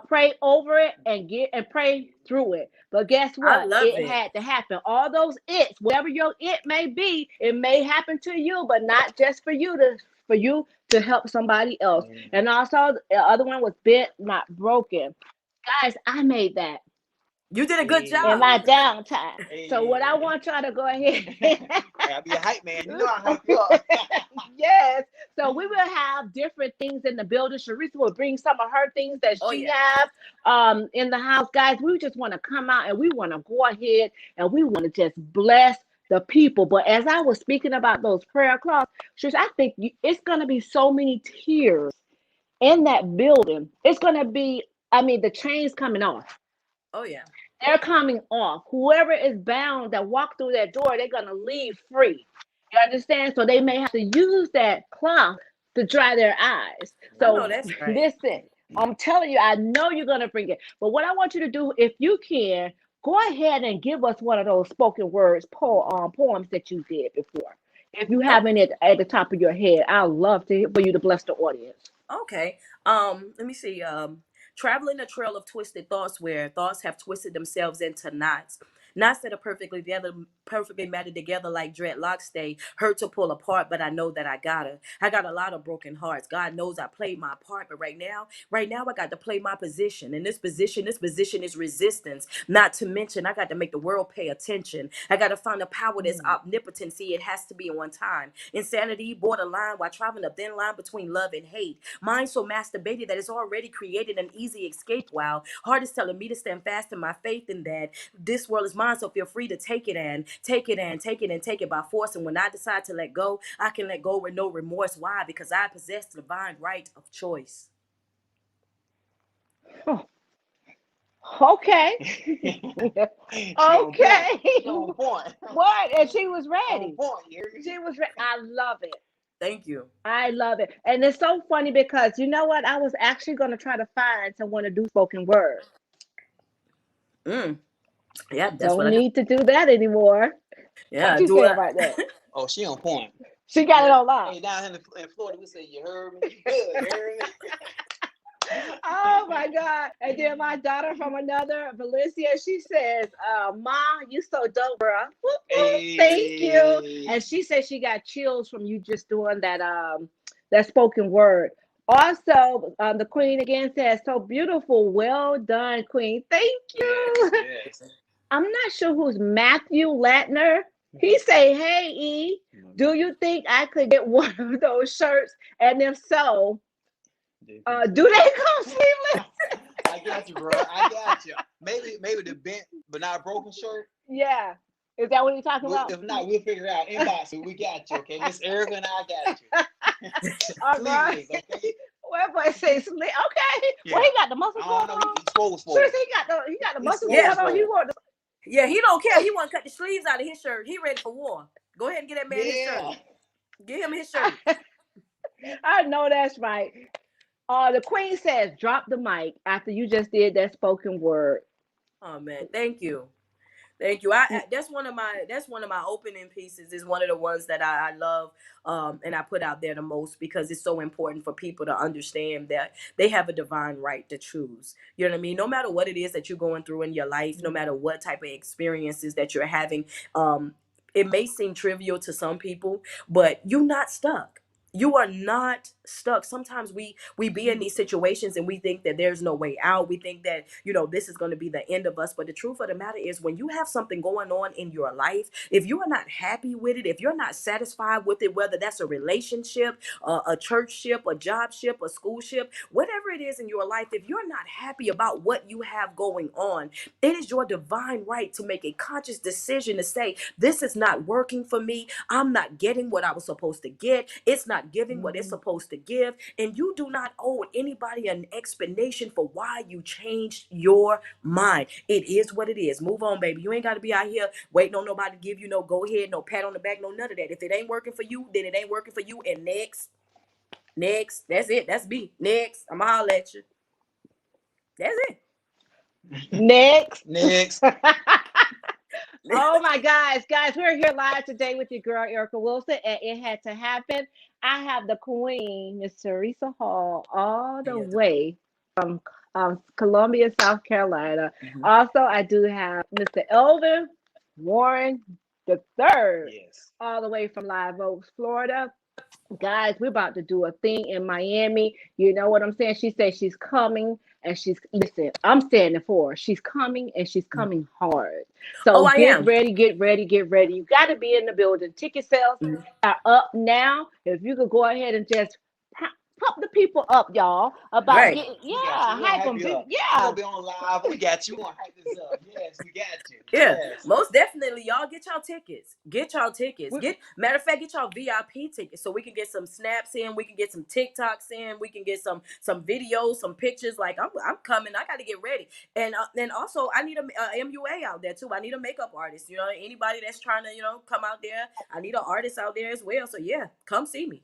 pray over it, and pray through it. But guess I what? love It it. had to happen. All those its, whatever your it may be, it may happen to you, but not just for you to help somebody else. Amen. And also the other one was Bent Not Broken. Guys, I made that You did a good in job. my downtime. So what I Hey. want y'all to go ahead. I'll be a hype man. You know I hype you up. Yes. So we will have different things in the building. Charissa will bring some of her things that Oh, she yeah. have in the house. Guys, we just want to come out and we want to go ahead and we want to just bless the people. But as I was speaking about those prayer cloths, Charissa, I think it's going to be so many tears in that building. It's going to be, the chains coming off. Oh, yeah. They're coming off. Whoever is bound that walk through that door, they're going to leave free. You understand? So they may have to use that cloth to dry their eyes. I know So that's right. listen, I'm telling you, I know you're going to bring it. But what I want you to do, if you can, go ahead and give us one of those spoken words poems that you did before. If you Oh, have any at the top of your head, I'd love to for you to bless the audience. okay. Let me see. Traveling a trail of twisted thoughts where thoughts have twisted themselves into knots. Knots that are perfectly matted together like dreadlocks stay. Hurt to pull apart, but I know that I got a lot of broken hearts. God knows I played my part, but right now I got to play my position. And this position is resistance. Not to mention, I got to make the world pay attention. I got to find a power that's omnipotency. It has to be on time. Insanity, borderline, while traveling a thin line between love and hate. Mind so masturbated that it's already created an easy escape. Wow. Heart is telling me to stand fast in my faith in that this world is mine, so feel free to take it and take it and take it and take it by force. And when I decide to let go, I can let go with no remorse. Why? Because I possess the divine right of choice. Oh, okay. She on point. Okay. She on point. What? And she was On ready. point, you hear me? She was ready. I love it. Thank you. I love it. And it's so funny because you know what? I was actually going to try to find someone to do spoken word. Mm. Yeah, that's what Don't I do. need to do that anymore. What Yeah, you do say it. about that? Oh, she on point. She got it Yeah. on lock. Hey, down in Florida, we say, you heard me? You good, you heard me? Oh my God. And then my daughter from another, Valencia, she says, Ma, you so dope, bro. Whoop, whoop. Thank you. Hey. And she said she got chills from you just doing that spoken word. Also, the queen again says, so beautiful. Well done, queen. Thank Yes, you. yes. I'm not sure who's Matthew Latner. He say, hey, E, do you think I could get one of those shirts? And if so, do they come sleeveless? I got you, bro. I got you. Maybe the bent but not broken shirt. Yeah. Is that what you're talking about? If not, we'll figure it out. Inbox it. We got you, okay? Miss Erica and I got you. All right. Sleeveless, okay? Well, boy, say sleep. Okay. Yeah. Well, he got the muscles I going don't know. on. He's swole. Sure, he got the He's muscles swole. going Yeah. on. He want Yeah, he don't care. He want to cut the sleeves out of his shirt. He ready for war. Go ahead and get that man his shirt. Yeah. Get him his shirt. I know that's right. The queen says, drop the mic after you just did that spoken word. Oh man, thank you. Thank you. That's one of my opening pieces. Is one of the ones that I love, and I put out there the most because it's so important for people to understand that they have a divine right to choose. You know what I mean? No matter what it is that you're going through in your life, no matter what type of experiences that you're having, it may seem trivial to some people, but you're not stuck. You are not stuck. Sometimes we be in these situations and we think that there's no way out. We think that, this is going to be the end of us. But the truth of the matter is, when you have something going on in your life, if you are not happy with it, if you're not satisfied with it, whether that's a relationship, a church ship, a job ship, a school ship, whatever it is in your life, if you're not happy about what you have going on, it is your divine right to make a conscious decision to say, this is not working for me. I'm not getting what I was supposed to get. It's not giving what it's supposed to give. And you do not owe anybody an explanation for why you changed your mind. It is what it is. Move on, baby. You ain't got to be out here waiting on nobody to give you no go ahead, no pat on the back, no none of that. If it ain't working for you, then it ain't working for you. And next, that's it. That's B. Next, I'm gonna holler at you. That's it. Next. Next. Oh my guys, we're here live today with your girl Erica Wilson, and it had to happen. I have the queen, Miss Charissa Hall, all the way from Columbia, South Carolina. Mhm. Also, I do have Mr. Elvin Warren the third, Yes. all the way from Live Oaks, Florida. Guys, we're about to do a thing in Miami. You know what I'm saying? She said she's coming, and listen, I'm standing for her. She's coming, and she's coming hard. Oh, So I get am. ready, get ready, get ready. You got to be in the building. Ticket sales Mhm. are up now. If you could go ahead and just pump the people up, y'all, about Right. getting, We got you. yeah, We're gonna hype hype them. you up. We're Yeah. gonna be on live. We got you. We're gonna hype this up. Yes, we got you. Yeah, Yes. most definitely, y'all get y'all tickets. Get y'all tickets. We- Matter of fact, get y'all VIP tickets so we can get some snaps in. We can get some TikToks in. We can get some videos, some pictures. Like I'm coming. I got to get ready. And also I need a MUA out there too. I need a makeup artist. Anybody that's trying to come out there. I need an artist out there as well. So yeah, come see me.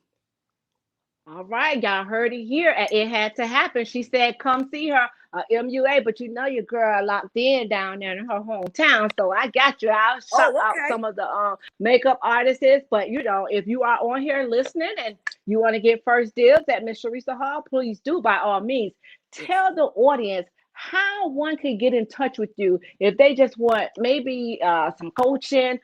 All right, y'all heard it here. It had to happen. She said, "Come see her, MUA." But you know your girl locked in down there in her hometown, so I got you. I'll shout Oh, out okay. some of the makeup artists. But you know, if you are on here listening and you want to get first dibs at Miss Charissa Hall, please do by all means. Yes. Tell the audience how one can get in touch with you if they just want maybe some coaching,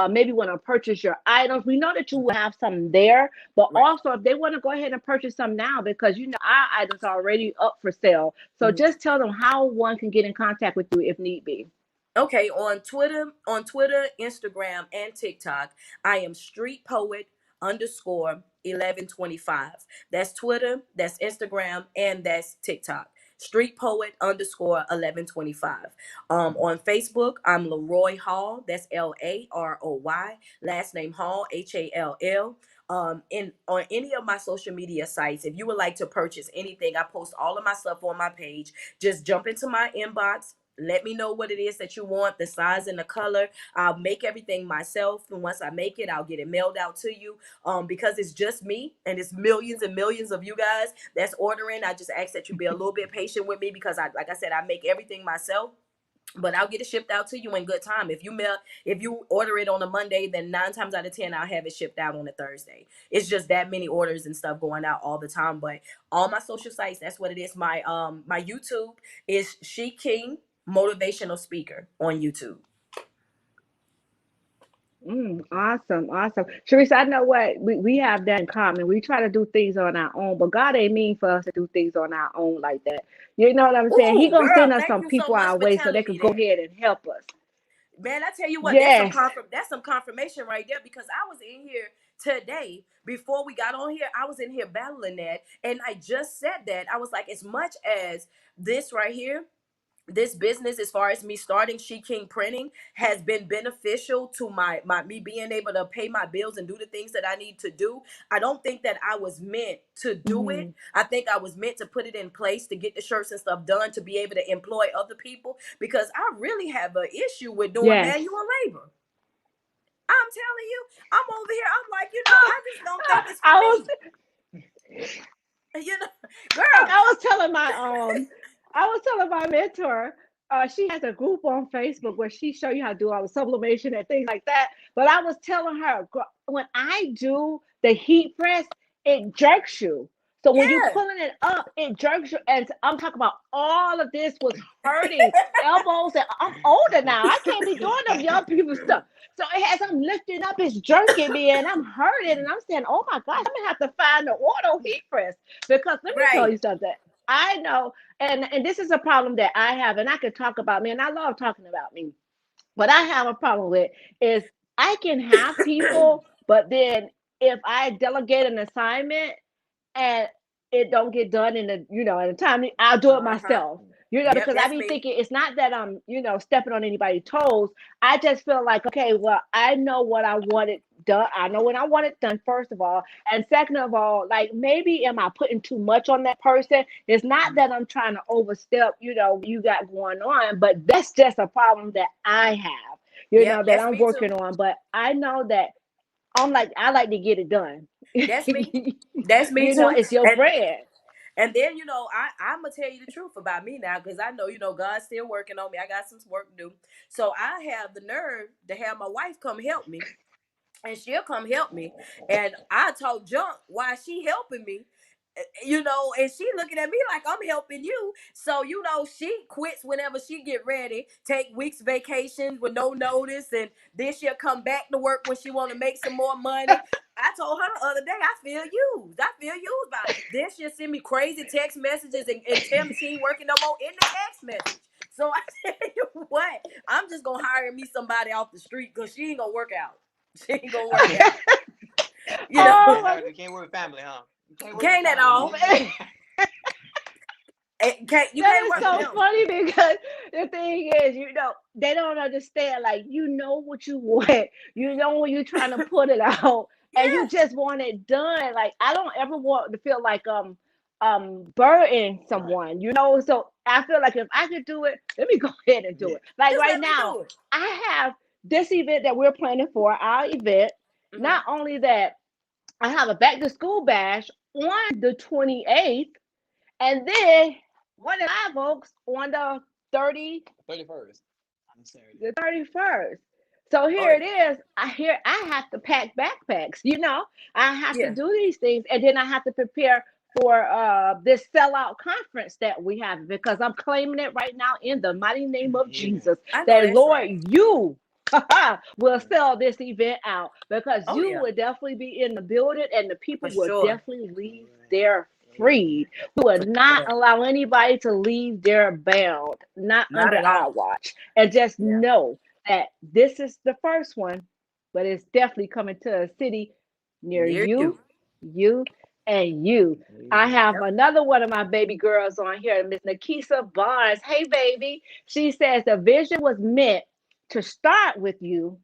maybe want to purchase your items. We know that you will have some there, but Right. also if they want to go ahead and purchase some now, because you know our items are already up for sale. So Mhm. just tell them how one can get in contact with you if need be. Okay, on Twitter, Instagram, and TikTok, I am Street Poet underscore 1125. That's Twitter, that's Instagram, and that's TikTok. Street Poet underscore 1125. On Facebook, I'm Leroy Hall. That's Laroy. Last name Hall, Hall. In on any of my social media sites, if you would like to purchase anything, I post all of my stuff on my page. Just jump into my inbox. Let me know what it is that you want, the size and the color. I'll make everything myself, and once I make it, I'll get it mailed out to you. Because it's just me, and it's millions and millions of you guys that's ordering. I just ask that you be a little bit patient with me because like I said, I make everything myself. But I'll get it shipped out to you in good time. If you order it on a Monday, then 9 times out of 10, I'll have it shipped out on a Thursday. It's just that many orders and stuff going out all the time. But all my social sites, that's what it is. My YouTube is She King Motivational Speaker on YouTube. Awesome, awesome. Teresa, I know what we have that in common. We try to do things on our own, but God ain't mean for us to do things on our own like that. You know what I'm saying? He Ooh, gonna girl, send us thank some you so people much our for way so they telling could me go that. ahead and help us. Man, I tell you what, Yes. that's some confirmation right there because I was in here today before we got on here. I was in here battling that, and I just said that. I was like, as much as this right here, this business, as far as me starting She King Printing, has been beneficial to my me being able to pay my bills and do the things that I need to do. I don't think that I was meant to do it. Mhm. I think I was meant to put it in place to get the shirts and stuff done, to be able to employ other people, because I really have an issue with doing Yes. manual labor. I'm telling you, I'm over here, I'm like, I just don't think it's for I was me. you know and Girl. I was telling my mentor, she has a group on Facebook where she show you how to do all the sublimation and things like that. But I was telling her, when I do the heat press, it jerks you. So when you're Yeah. pulling it up, it jerks you. And I'm talking about all of this was hurting elbows. And I'm older now. I can't be doing them young people stuff. So as I'm lifting up, it's jerking me and I'm hurting. And I'm saying, oh my gosh, I'm going to have to find the auto heat press. Because let me tell Right. you something. I know, and this is a problem that I have, and I can talk about me, and I love talking about me. What I have a problem with is I can have people, but then if I delegate an assignment and it don't get done in the in the time, I'll do it Uh-huh. myself. Yep, Because I that's be me. thinking it's not that I'm stepping on anybody's toes. I just feel like, okay, well, I know what I want it done. I know when I want it done, first of all, and second of all, like maybe am I putting too much on that person? It's not that I'm trying to overstep, you got going on, but that's just a problem that I have, Yep, that that's I'm me too. working on. But I know that I like to get it done. That's me. That's me too. It's your bread. And then, I'm gonna tell you the truth about me now, because I know, God's still working on me. I got some work to do. So I have the nerve to have my wife come help me, and she'll come help me. And I told Junk why she helping me. And she looking at me like I'm helping you. So, she quits whenever she get ready, take weeks vacation with no notice, and then she'll come back to work when she want to make some more money. I told her the other day, I feel used. I feel used by it. Then she'll send me crazy text messages and tell me she ain't working no more in the text message. So I tell you what, I'm just gonna hire me somebody off the street because she ain't gonna work out. She ain't gonna work out. You know, Oh Can't my, hardly can't work with family, huh? You can't work with can't at family. all. man. You That can't is work with so them. funny because the thing is, they don't understand. Like, what you want, when you're trying to put it out, and you Yeah. just want it done. Like, I don't ever want to feel like burden Right. someone. So I feel like if I could do it, let me go ahead and do Yeah. it. Like Just right let me now, do it. I have this event that we're planning for our event. Hmm. Not only that, I have a back to school bash on the 28th, and then one in Live Oaks on the 31st. I'm sorry. the 31st. So here it is. I have to pack backpacks, you know. I have to Yeah. do these things, and then I have to prepare for this sellout conference that we have, because I'm claiming it right now in the mighty name of Jesus. I know That that's Lord, right. you will sell this event out, because Oh, you yeah. will definitely be in the building, and the people For will sure. definitely leave there freed. We will not allow anybody to leave there bound, not Not under at our all. watch. And just Yeah. know that this is the first one, but it's definitely coming to a city near Near you, you. and you. I have Yep. another one of my baby girls on here, Miss Nakisa Barnes. Hey, baby. She says the vision was meant to start with you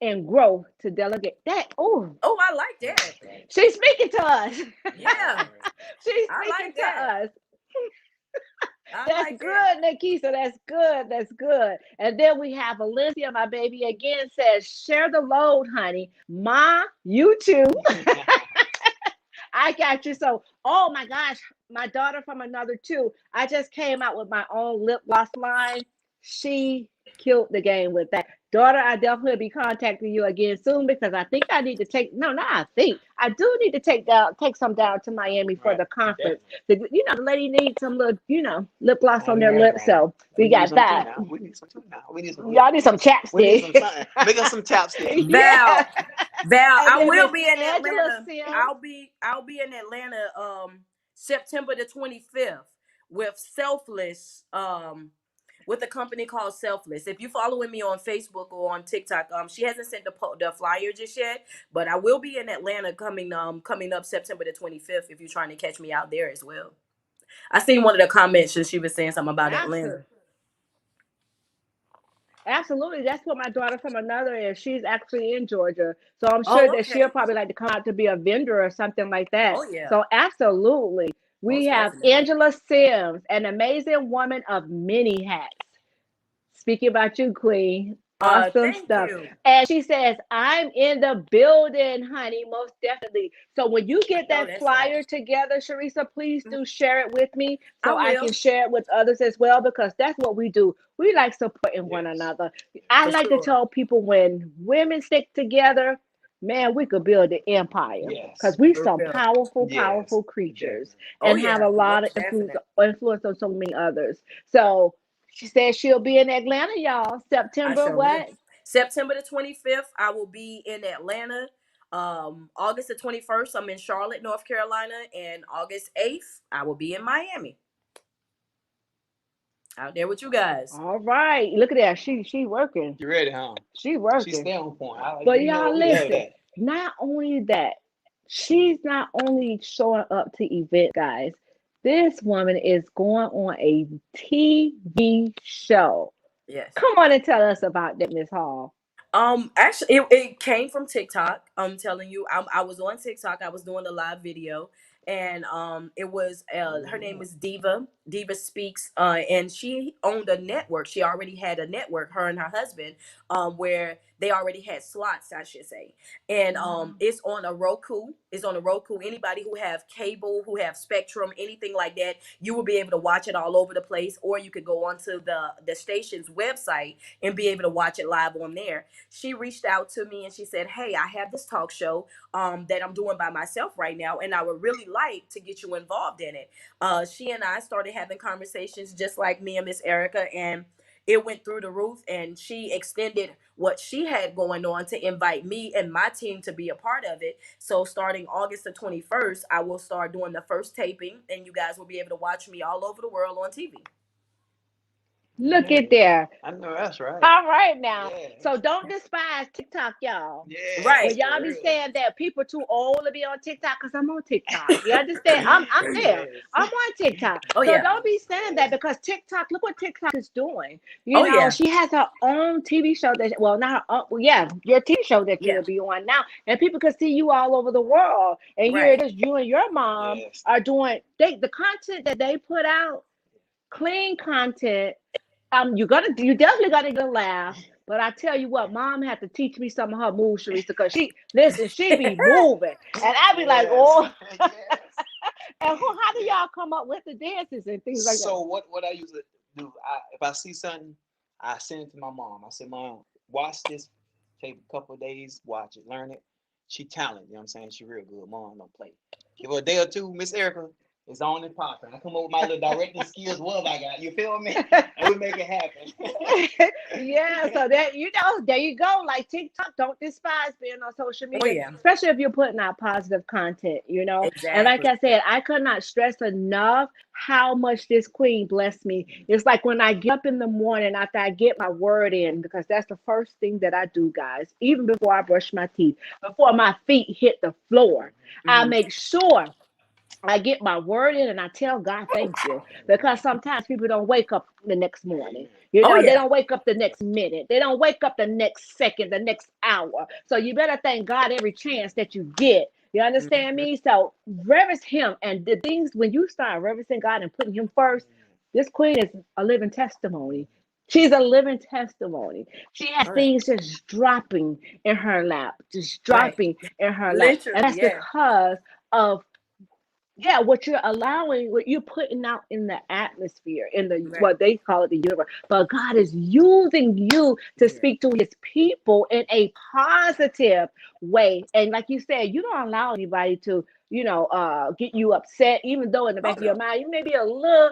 and grow to delegate. That, oh, Oh, I like that. she's speaking to us. Yeah. She's I speaking like to that. us. I That's like that. good, Nikisa. That's good. That's good. And then we have Alicia, my baby, again says, share the load, honey. Ma, you too. I got you. So, oh my gosh, my daughter from another two. I just came out with my own lip gloss line. She killed the game with that. Daughter, I definitely will be contacting you again soon, because I think I need to take, no, not I think, I do need to take some down to Miami for Right. the conference. Definitely. The lady needs some little, lip gloss on I their know lips. that's right. So we We need got some too that. now. We need some too now. We need some. Y'all need some We need some chapstick. something. Make us some chapstick. Yeah. Val, And I then will Miss be in Angela Atlanta. Sims. I'll be in Atlanta September the 25th with Selfless with a company called Selfless. If you're following me on Facebook or on TikTok, she hasn't sent the flyer just yet, but I will be in Atlanta coming up September the 25th if you're trying to catch me out there as well. I seen one of the comments and she was saying something about Atlanta. Absolutely. That's what my daughter from another is. She's actually in Georgia. So I'm sure Oh, that okay. she'll probably like to come out to be a vendor or something like that. Oh yeah. So absolutely. We Most have definitely. Angela Sims, an amazing woman of many hats. Speaking about you, Queen. Awesome Thank stuff. you. And she says, I'm in the building, honey, most definitely. So when you get No, that that's flyer right. together, Charissa, please do share it with me I so I will. can share it with others as well, because that's what we do. We like supporting one Yes. another. I For like to sure. tell people, when women stick together, man, we could build an empire, because Yes. we For some real. powerful, Yes. powerful creatures, Oh and have yeah. a lot of Most definitely. influence on so many others. So she says she'll be in Atlanta, y'all. I September sure will. what? September the 25th, I will be in Atlanta. August the 21st, I'm in Charlotte, North Carolina, and August 8th, I will be in Miami. Out there with you guys. All right. Look at that. She working. You ready, huh? She She working. stay on point. I like. But We y'all love. We love listen, that. not only that, she's not only showing up to event, guys. This woman is going on a TV show. Yes. Come on and tell us about that, Miss Hall. Actually, it came from TikTok. I'm telling you, I was on TikTok. I was doing a live video, and it was her name was Diva Speaks, and she owned a network. She already had a network, her and her husband, where they already had slots, I should say, and it's on a Roku. It's on a Roku. Anybody who have cable, who have Spectrum, anything like that, you will be able to watch it all over the place, or you could go onto the station's website and be able to watch it live on there. She reached out to me and she said, hey, I have this talk show that I'm doing by myself right now, and I would really like to get you involved in it. She and I started having conversations just like me and Miss Erica, and it went through the roof, and she extended what she had going on to invite me and my team to be a part of it. So starting August the 21st, I will start doing the first taping, and you guys will be able to watch me all over the world on TV. Look at there. I know that's right. All right now. Yeah. So don't despise TikTok, y'all. Yeah. Right. When y'all for be real. saying that people too old to be on TikTok, because I'm on TikTok. You understand? I'm there. Yes. I'm on TikTok. Oh So yeah. don't be saying that, because TikTok, look what TikTok is doing. Oh yeah. She has her own TV show that, well, not her own, well, yeah, your TV show that Yeah. you'll be on now. And people can see you all over the world. And here Right. it is, you and your mom Yes. are doing the content that they put out, clean content. You definitely gotta get a laugh. But I tell you what, mom had to teach me some of her moves, Charissa, because she be moving. And I be like, Yes. oh, Yes. And how do y'all come up with the dances and things like that? So what I usually do, if I see something, I send it to my mom. I say, Mom, watch this. Take a couple of days, watch it, learn it. She talented, you know what I'm saying? She real good. Mom don't play. Give her a day or two, Miss Erica is on and popping. I come up with my little directing skills, what I got. You feel me? And we make it happen. Yeah, so that there you go. Like TikTok, don't despise being on social Oh media, yeah, especially if you're putting out positive content, And like exactly. I said, I could not stress enough how much this queen blessed me. It's like when I get up in the morning after I get my word in, because that's the first thing that I do, guys, even before I brush my teeth, before my feet hit the floor, I Mhm. make sure I get my word in and I tell God thank you, because sometimes people don't wake up the next morning. Oh They yeah. don't wake up the next minute. They don't wake up the next second, the next hour. So you better thank God every chance that you get. You understand Mhm. me? So reverence him, and the things, when you start reverencing God and putting him first, this queen is a living testimony. She's a living testimony. She has All right. things just dropping in her lap, just Right. dropping in her lap. And Literally, that's yeah. because of, yeah, what you're allowing, what you're putting out in the atmosphere, in the Right. what they call it, the universe. But God is using you to Yeah. speak to his people in a positive way. And like you said, you don't allow anybody to, get you upset, even though in the Oh back of your no. mind you may be a little,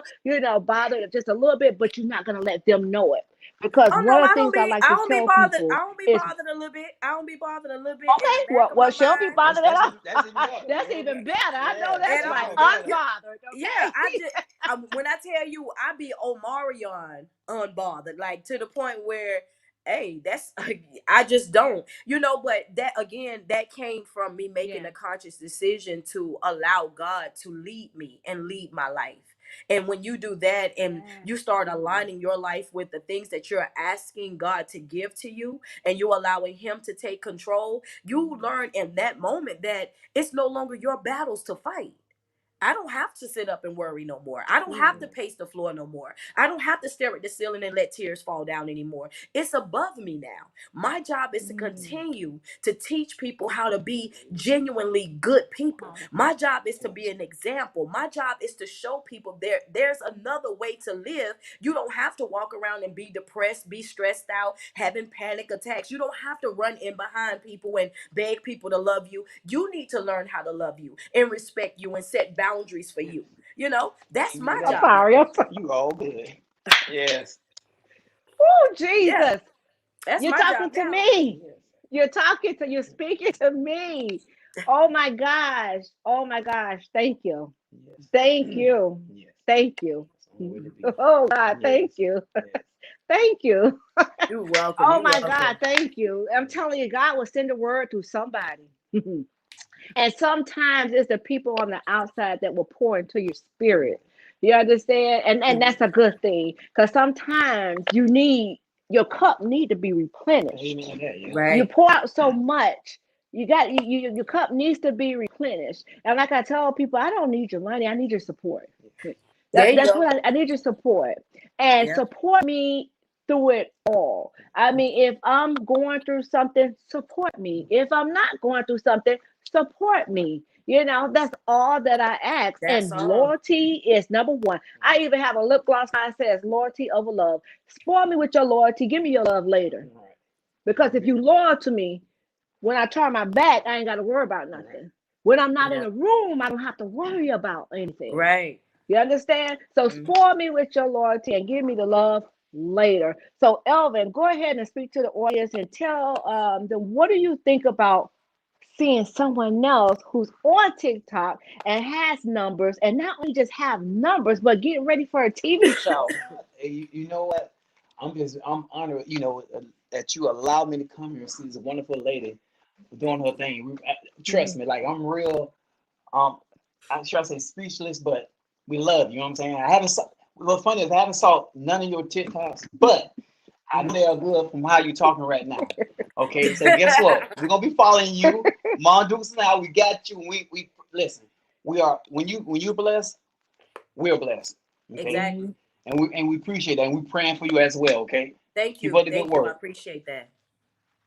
bothered just a little bit, but you're not gonna let them know it. Because Oh one no, of the things I like I to don't be tell bothered. I people don't be is, bothered a little bit. I don't be bothered a little bit in the okay, back of well, my she'll be mind. bothered at That's even all. better. That's even better. I know Yeah, that's And that's right. even better. Unbothered, yeah, okay? when I tell you I be Omarion unbothered, like to the point where, hey, that's I just don't, but that again, that came from me making Yeah. a conscious decision to allow God to lead me and lead my life. And when you do that and Yeah. you start aligning your life with the things that you're asking God to give to you, and you allowing him to take control, you learn in that moment that it's no longer your battles to fight. I don't have to sit up and worry no more. I don't have to pace the floor no more. I don't have to stare at the ceiling and let tears fall down anymore. It's above me now. My job is to Mm. continue to teach people how to be genuinely good people. My job is to be an example. My job is to show people there's another way to live. You don't have to walk around and be depressed, be stressed out, having panic attacks. You don't have to run in behind people and beg people to love you. You need to learn how to love you and respect you and set boundaries for you. That's You my right. job now. Aquarius. You all good. Yes. Oh, Yeah, Jesus. that's You're my job talking to now. me. Yes. You're speaking to me. Oh my gosh. Oh my gosh. Thank you. Yes. Thank you. Yes. Thank you. That's the only way to be. Oh God, thank Yes. you. Yes. Thank you. You're welcome. Oh You're my God, welcome. thank you. I'm telling you, God will send a word to somebody. And sometimes it's the people on the outside that will pour into your spirit. You understand? And Mhm. that's a good thing. Because sometimes your cup need to be replenished. Amen. Yeah. Yeah. You Right. pour out so much. Your cup needs to be replenished. And like I tell people, I don't need your money. I need your support. There you That's go. what I need, your support. And Yeah. support me through it all. I mean, if I'm going through something, support me. If I'm not going through something, support me. That's all that I ask. That's And all. loyalty is number one. I even have a lip gloss that says loyalty over love. Spoil me with your loyalty. Give me your love later. All right. Because if Amen. you loyal to me, when I turn my back, I ain't got to worry about All right. nothing. When I'm not in Yeah. the room, I don't have to worry about anything. Right. You understand? So Mhm. spoil me with your loyalty and give me the love later. So Elvin, go ahead and speak to the audience and tell them, what do you think about seeing someone else who's on TikTok and has numbers, and not only just have numbers, but getting ready for a TV show? Hey, you know what? I'm honored, that you allowed me to come here and see this wonderful lady doing her thing. Trust Mhm. me, like I'm real. I'm sure I say speechless, but we love you. You know what I'm saying? I haven't saw. What's funny is I haven't saw none of your TikToks, but I know they're good from how you're talking right now. Okay, so guess what? We're gonna be following you, Mom Dukes. Now we got you. We listen. We are when you blessed, we're blessed. Okay, Exactly. Mhm. and we appreciate that, and we're praying for you as well. Okay, Thank keep you. up the good Thank you. I work. appreciate that.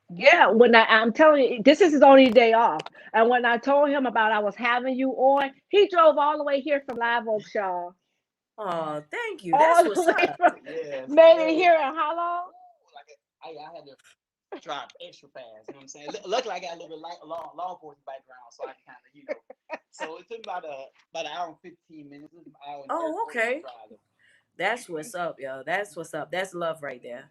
Yeah, when I'm telling you, this is his only day off. And when I told him about I was having you on, he drove all the way here from Live Oak, y'all. Oh, thank you. That's All the what's way up. from, Yes, made it yes. here in how long? Like I had to drive extra fast. You know what I'm saying? Luckily, I got a little bit law enforcement background, so I can kind of, So it took about an hour and 15 minutes. It was an hour and 30, Oh, 40 minute okay. drive. That's what's up, yo. That's what's up. That's love right there.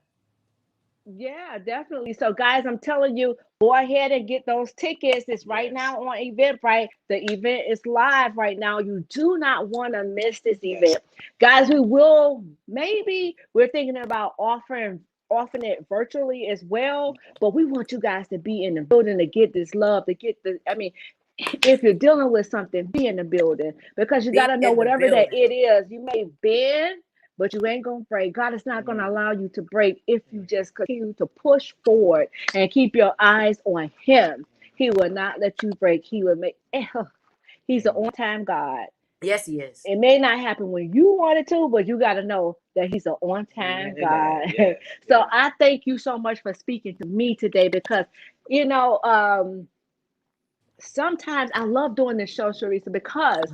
Yeah, definitely. So, guys, I'm telling you, go ahead and get those tickets. It's right Yes, now on Eventbrite. The event is live right now. You do not want to miss this yes. event. Guys, we will maybe we're thinking about offering it virtually as well, Okay. but we want you guys to be in the building to get this love, to get the I mean, if you're dealing with something, be in the building because you got Be to know in the whatever that building. it is. You may bend, but you ain't gonna break. God is not gonna Mm, allow you to break if you mm, just continue to push forward and keep your eyes on Him. He will not let you break. He will make. He's an mm. on-time God. Yes, he is. It may not happen when you want it to, but you got to know that He's an on-time And that, God. yes, So yes. I thank you so much for speaking to me today because you know. Sometimes I love doing this show, Charissa, because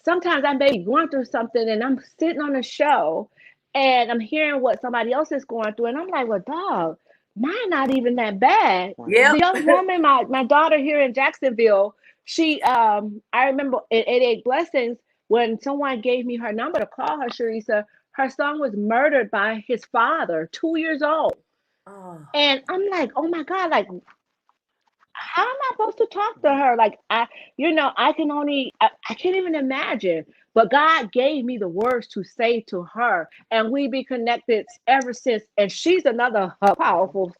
sometimes I may be going through something and I'm sitting on a show and I'm hearing what somebody else is going through, and I'm like, well, dog, mine not even that bad. Right. The Yep. young woman, my daughter here in Jacksonville, she I remember in 88 Blessings when someone gave me her number to call her, Charissa, her son was murdered by his father, 2 years old. Oh, And I'm like, oh my God, like how am I supposed to talk to her? Like I can only I can't even imagine. But God gave me the words to say to her, and we be connected ever since. And she's another powerful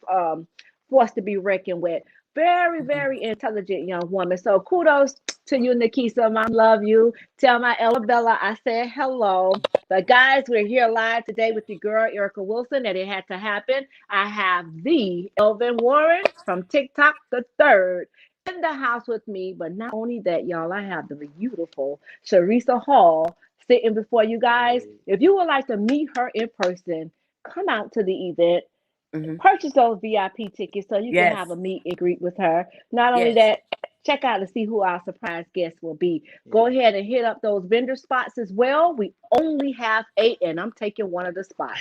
force to be reckoned with. Very, very intelligent young woman. So kudos to you, Nikisa. Mom, love you. Tell my Ella Bella I said hello. But guys, we're here live today with your girl Erica Wilson, and it had to happen. I have the Elvin Warren from TikTok the third in the house with me. But not only that, y'all, I have the beautiful Charissa Hall sitting before you guys. Hey, If you would like to meet her in person, come out to the event. hmm, Purchase those VIP tickets so you can have a yes, meet and greet with her. Not only yes. that, check out to see who our surprise guest will be. Go yeah. ahead and hit up those vendor spots as well. We only have 8, and I'm taking one of the spots.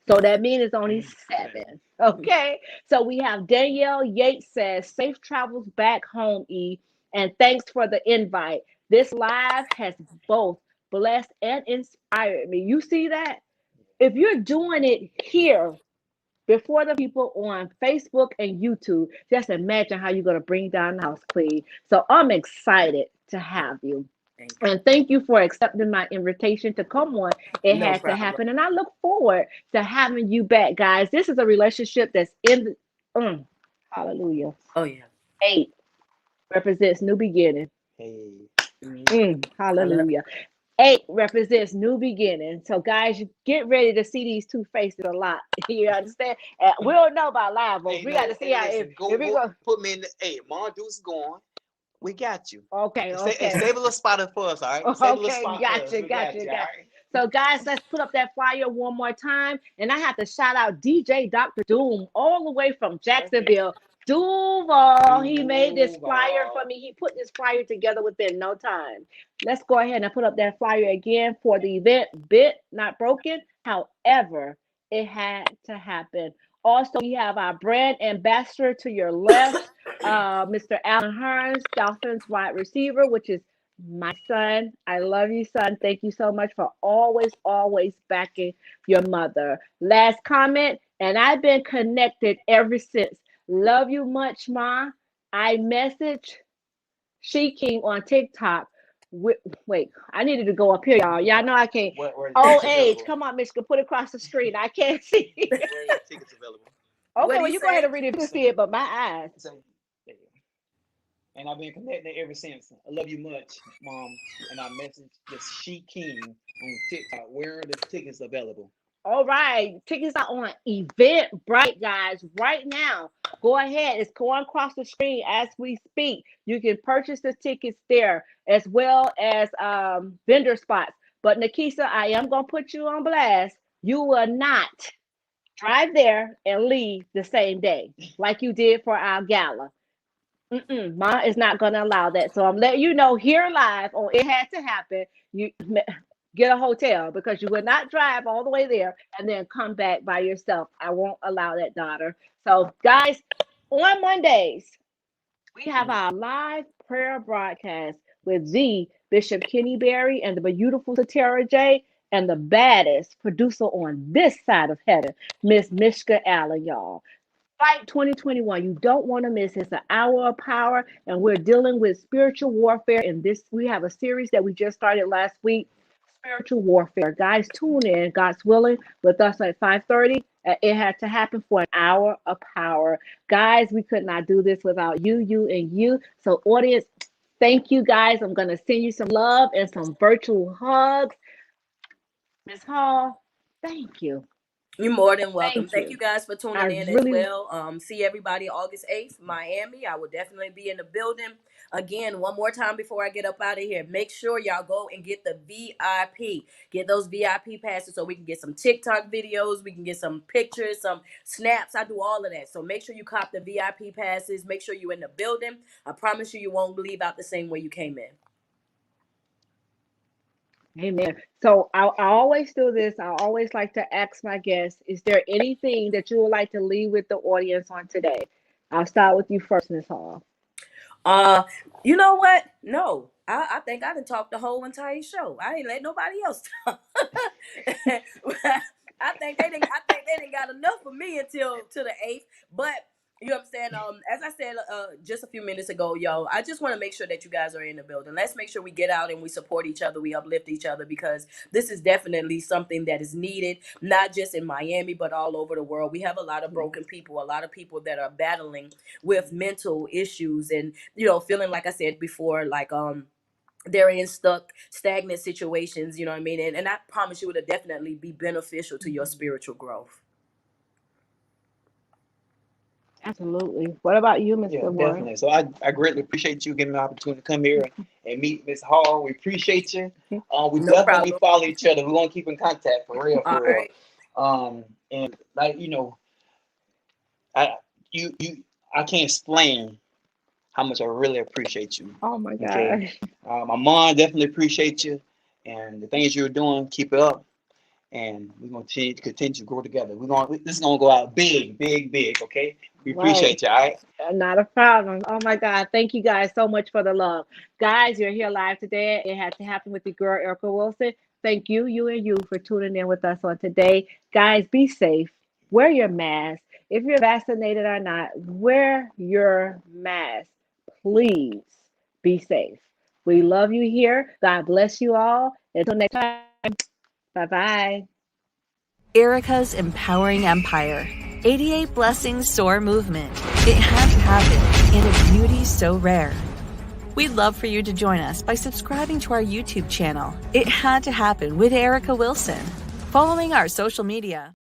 So that means it's only Seven. 7. Okay. So we have Danielle Yates says, safe travels back home, E. And thanks for the invite. This live has both blessed and inspired me. You see that? If you're doing it here before the people on Facebook and YouTube, just imagine how you're going to bring down the house, Queen. So I'm excited to have you. Thank you. And thank you for accepting my invitation to come on. It No had to problem. happen. And I look forward to having you back, guys. This is a relationship that's in the, hallelujah. Oh yeah. 8 represents new beginning. Hey. Mhm. I love. Hallelujah. 8 represents new beginning. So, guys, you get ready to see these two faces a lot. You understand? We don't know about live votes. Hey, We got no. to see Hey, how listen. if we go. Put me in the. Hey, Mondu's going. We got you. Okay, And okay. save a little spot for us, all right? Save a little Okay, spot for us. gotcha, We got gotcha, you, all gotcha. right? So, guys, let's put up that flyer one more time. And I have to shout out DJ Dr. Doom all the way from Okay. Jacksonville. Duval, he made this flyer for Duval. me. He put this flyer together within no time. Let's go ahead and put up that flyer again for the event. Bit not broken. However, it had to happen. Also, we have our brand ambassador to your left, Mr. Alan Hearns, Dolphins wide receiver, which is my son. I love you, son. Thank you so much for always, always backing your mother. Last comment, and I've been connected ever since. Love you much, Ma. I message She King on TikTok. Wait, I needed to go up here, y'all. Y'all know I can't. Where the Old tickets age. available? Come on, Michigan. Put it across the screen. I can't see. Where are the tickets available? Okay, What well, he you go ahead say? and read it. You can So, see it, but my eyes. so, there you go. And I've been connected ever since. I love you much, Mom. And I message the She King on TikTok. Where are the tickets available? All right, tickets are on Eventbrite, guys, right now. Go ahead, it's going across the screen as we speak. You can purchase the tickets there as well as vendor spots. But Nikisa, I am gonna put you on blast. You will not drive there and leave the same day, like you did for our gala. Ma is not going to allow that. So I'm letting you know here live on It Had to Happen. You get a hotel because you would not drive all the way there and then come back by yourself. I won't allow that, daughter. So, guys, on Mondays, we have our live prayer broadcast with the Bishop Kenny Berry and the beautiful Satara J and the baddest producer on this side of heaven, Miss Mishka Allen, y'all. Fight 2021. You don't want to miss. It's an hour of power, and we're dealing with spiritual warfare. In this, we have a series that we just started last week, spiritual warfare. Guys, tune in, God's willing, with us at 5:30. It had to happen for an hour of power. Guys, we could not do this without you, and you. So, audience, thank you, guys. I'm going to send you some love and some virtual hugs. Ms. Hall, thank you. You're more than welcome. Thank you. you guys for tuning in as well. See everybody August 8th, Miami. I will definitely be in the building. Again, one more time before I get up out of here, make sure y'all go and get the VIP. Get those VIP passes so we can get some TikTok videos. We can get some pictures, some snaps. I do all of that. So make sure you cop the VIP passes. Make sure you're in the building. I promise you, you won't leave out the same way you came in. Amen. So I always do this. I always like to ask my guests, is there anything that you would like to leave with the audience on today? I'll start with you first, Ms. Hall. You know what? No. I think I done talked the whole entire show. I ain't let nobody else talk. I think they didn't got enough for me until to the 8th. But you know what I'm saying? As I said just a few minutes ago, yo, I just want to make sure that you guys are in the building. Let's make sure we get out and we support each other, we uplift each other, because this is definitely something that is needed, not just in Miami, but all over the world. We have a lot of broken people, a lot of people that are battling with mental issues and, you know, feeling, like I said before, like they're in stagnant situations, you know what I mean? And I promise you it'll definitely be beneficial to your spiritual growth. Absolutely. What about you, Mr. Yeah, Warren? definitely. So I greatly appreciate you giving me the opportunity to come here and meet Ms. Hall. We appreciate you. We definitely problem. follow each other. We're gonna keep in contact for real, All for real. right. And like I can't explain how much I really appreciate you. Oh my God. Okay? My mom definitely appreciates you, and the things you're doing, keep it up. And we're gonna continue to grow together. This is gonna go out big, okay? We appreciate you, all right? Not a problem. Oh my God. Thank you guys so much for the love. Guys, you're here live today. It had to happen with the girl, Erica Wilson. Thank you, and you for tuning in with us on today. Guys, be safe. Wear your mask. If you're vaccinated or not, wear your mask. Please be safe. We love you here. God bless you all. Until next time. Bye-bye. Erica's Empowering Empire. 88 Blessings Soar Movement. It had to happen in a beauty so rare. We'd love for you to join us by subscribing to our YouTube channel. It Had to Happen with Erica Wilson. Following our social media.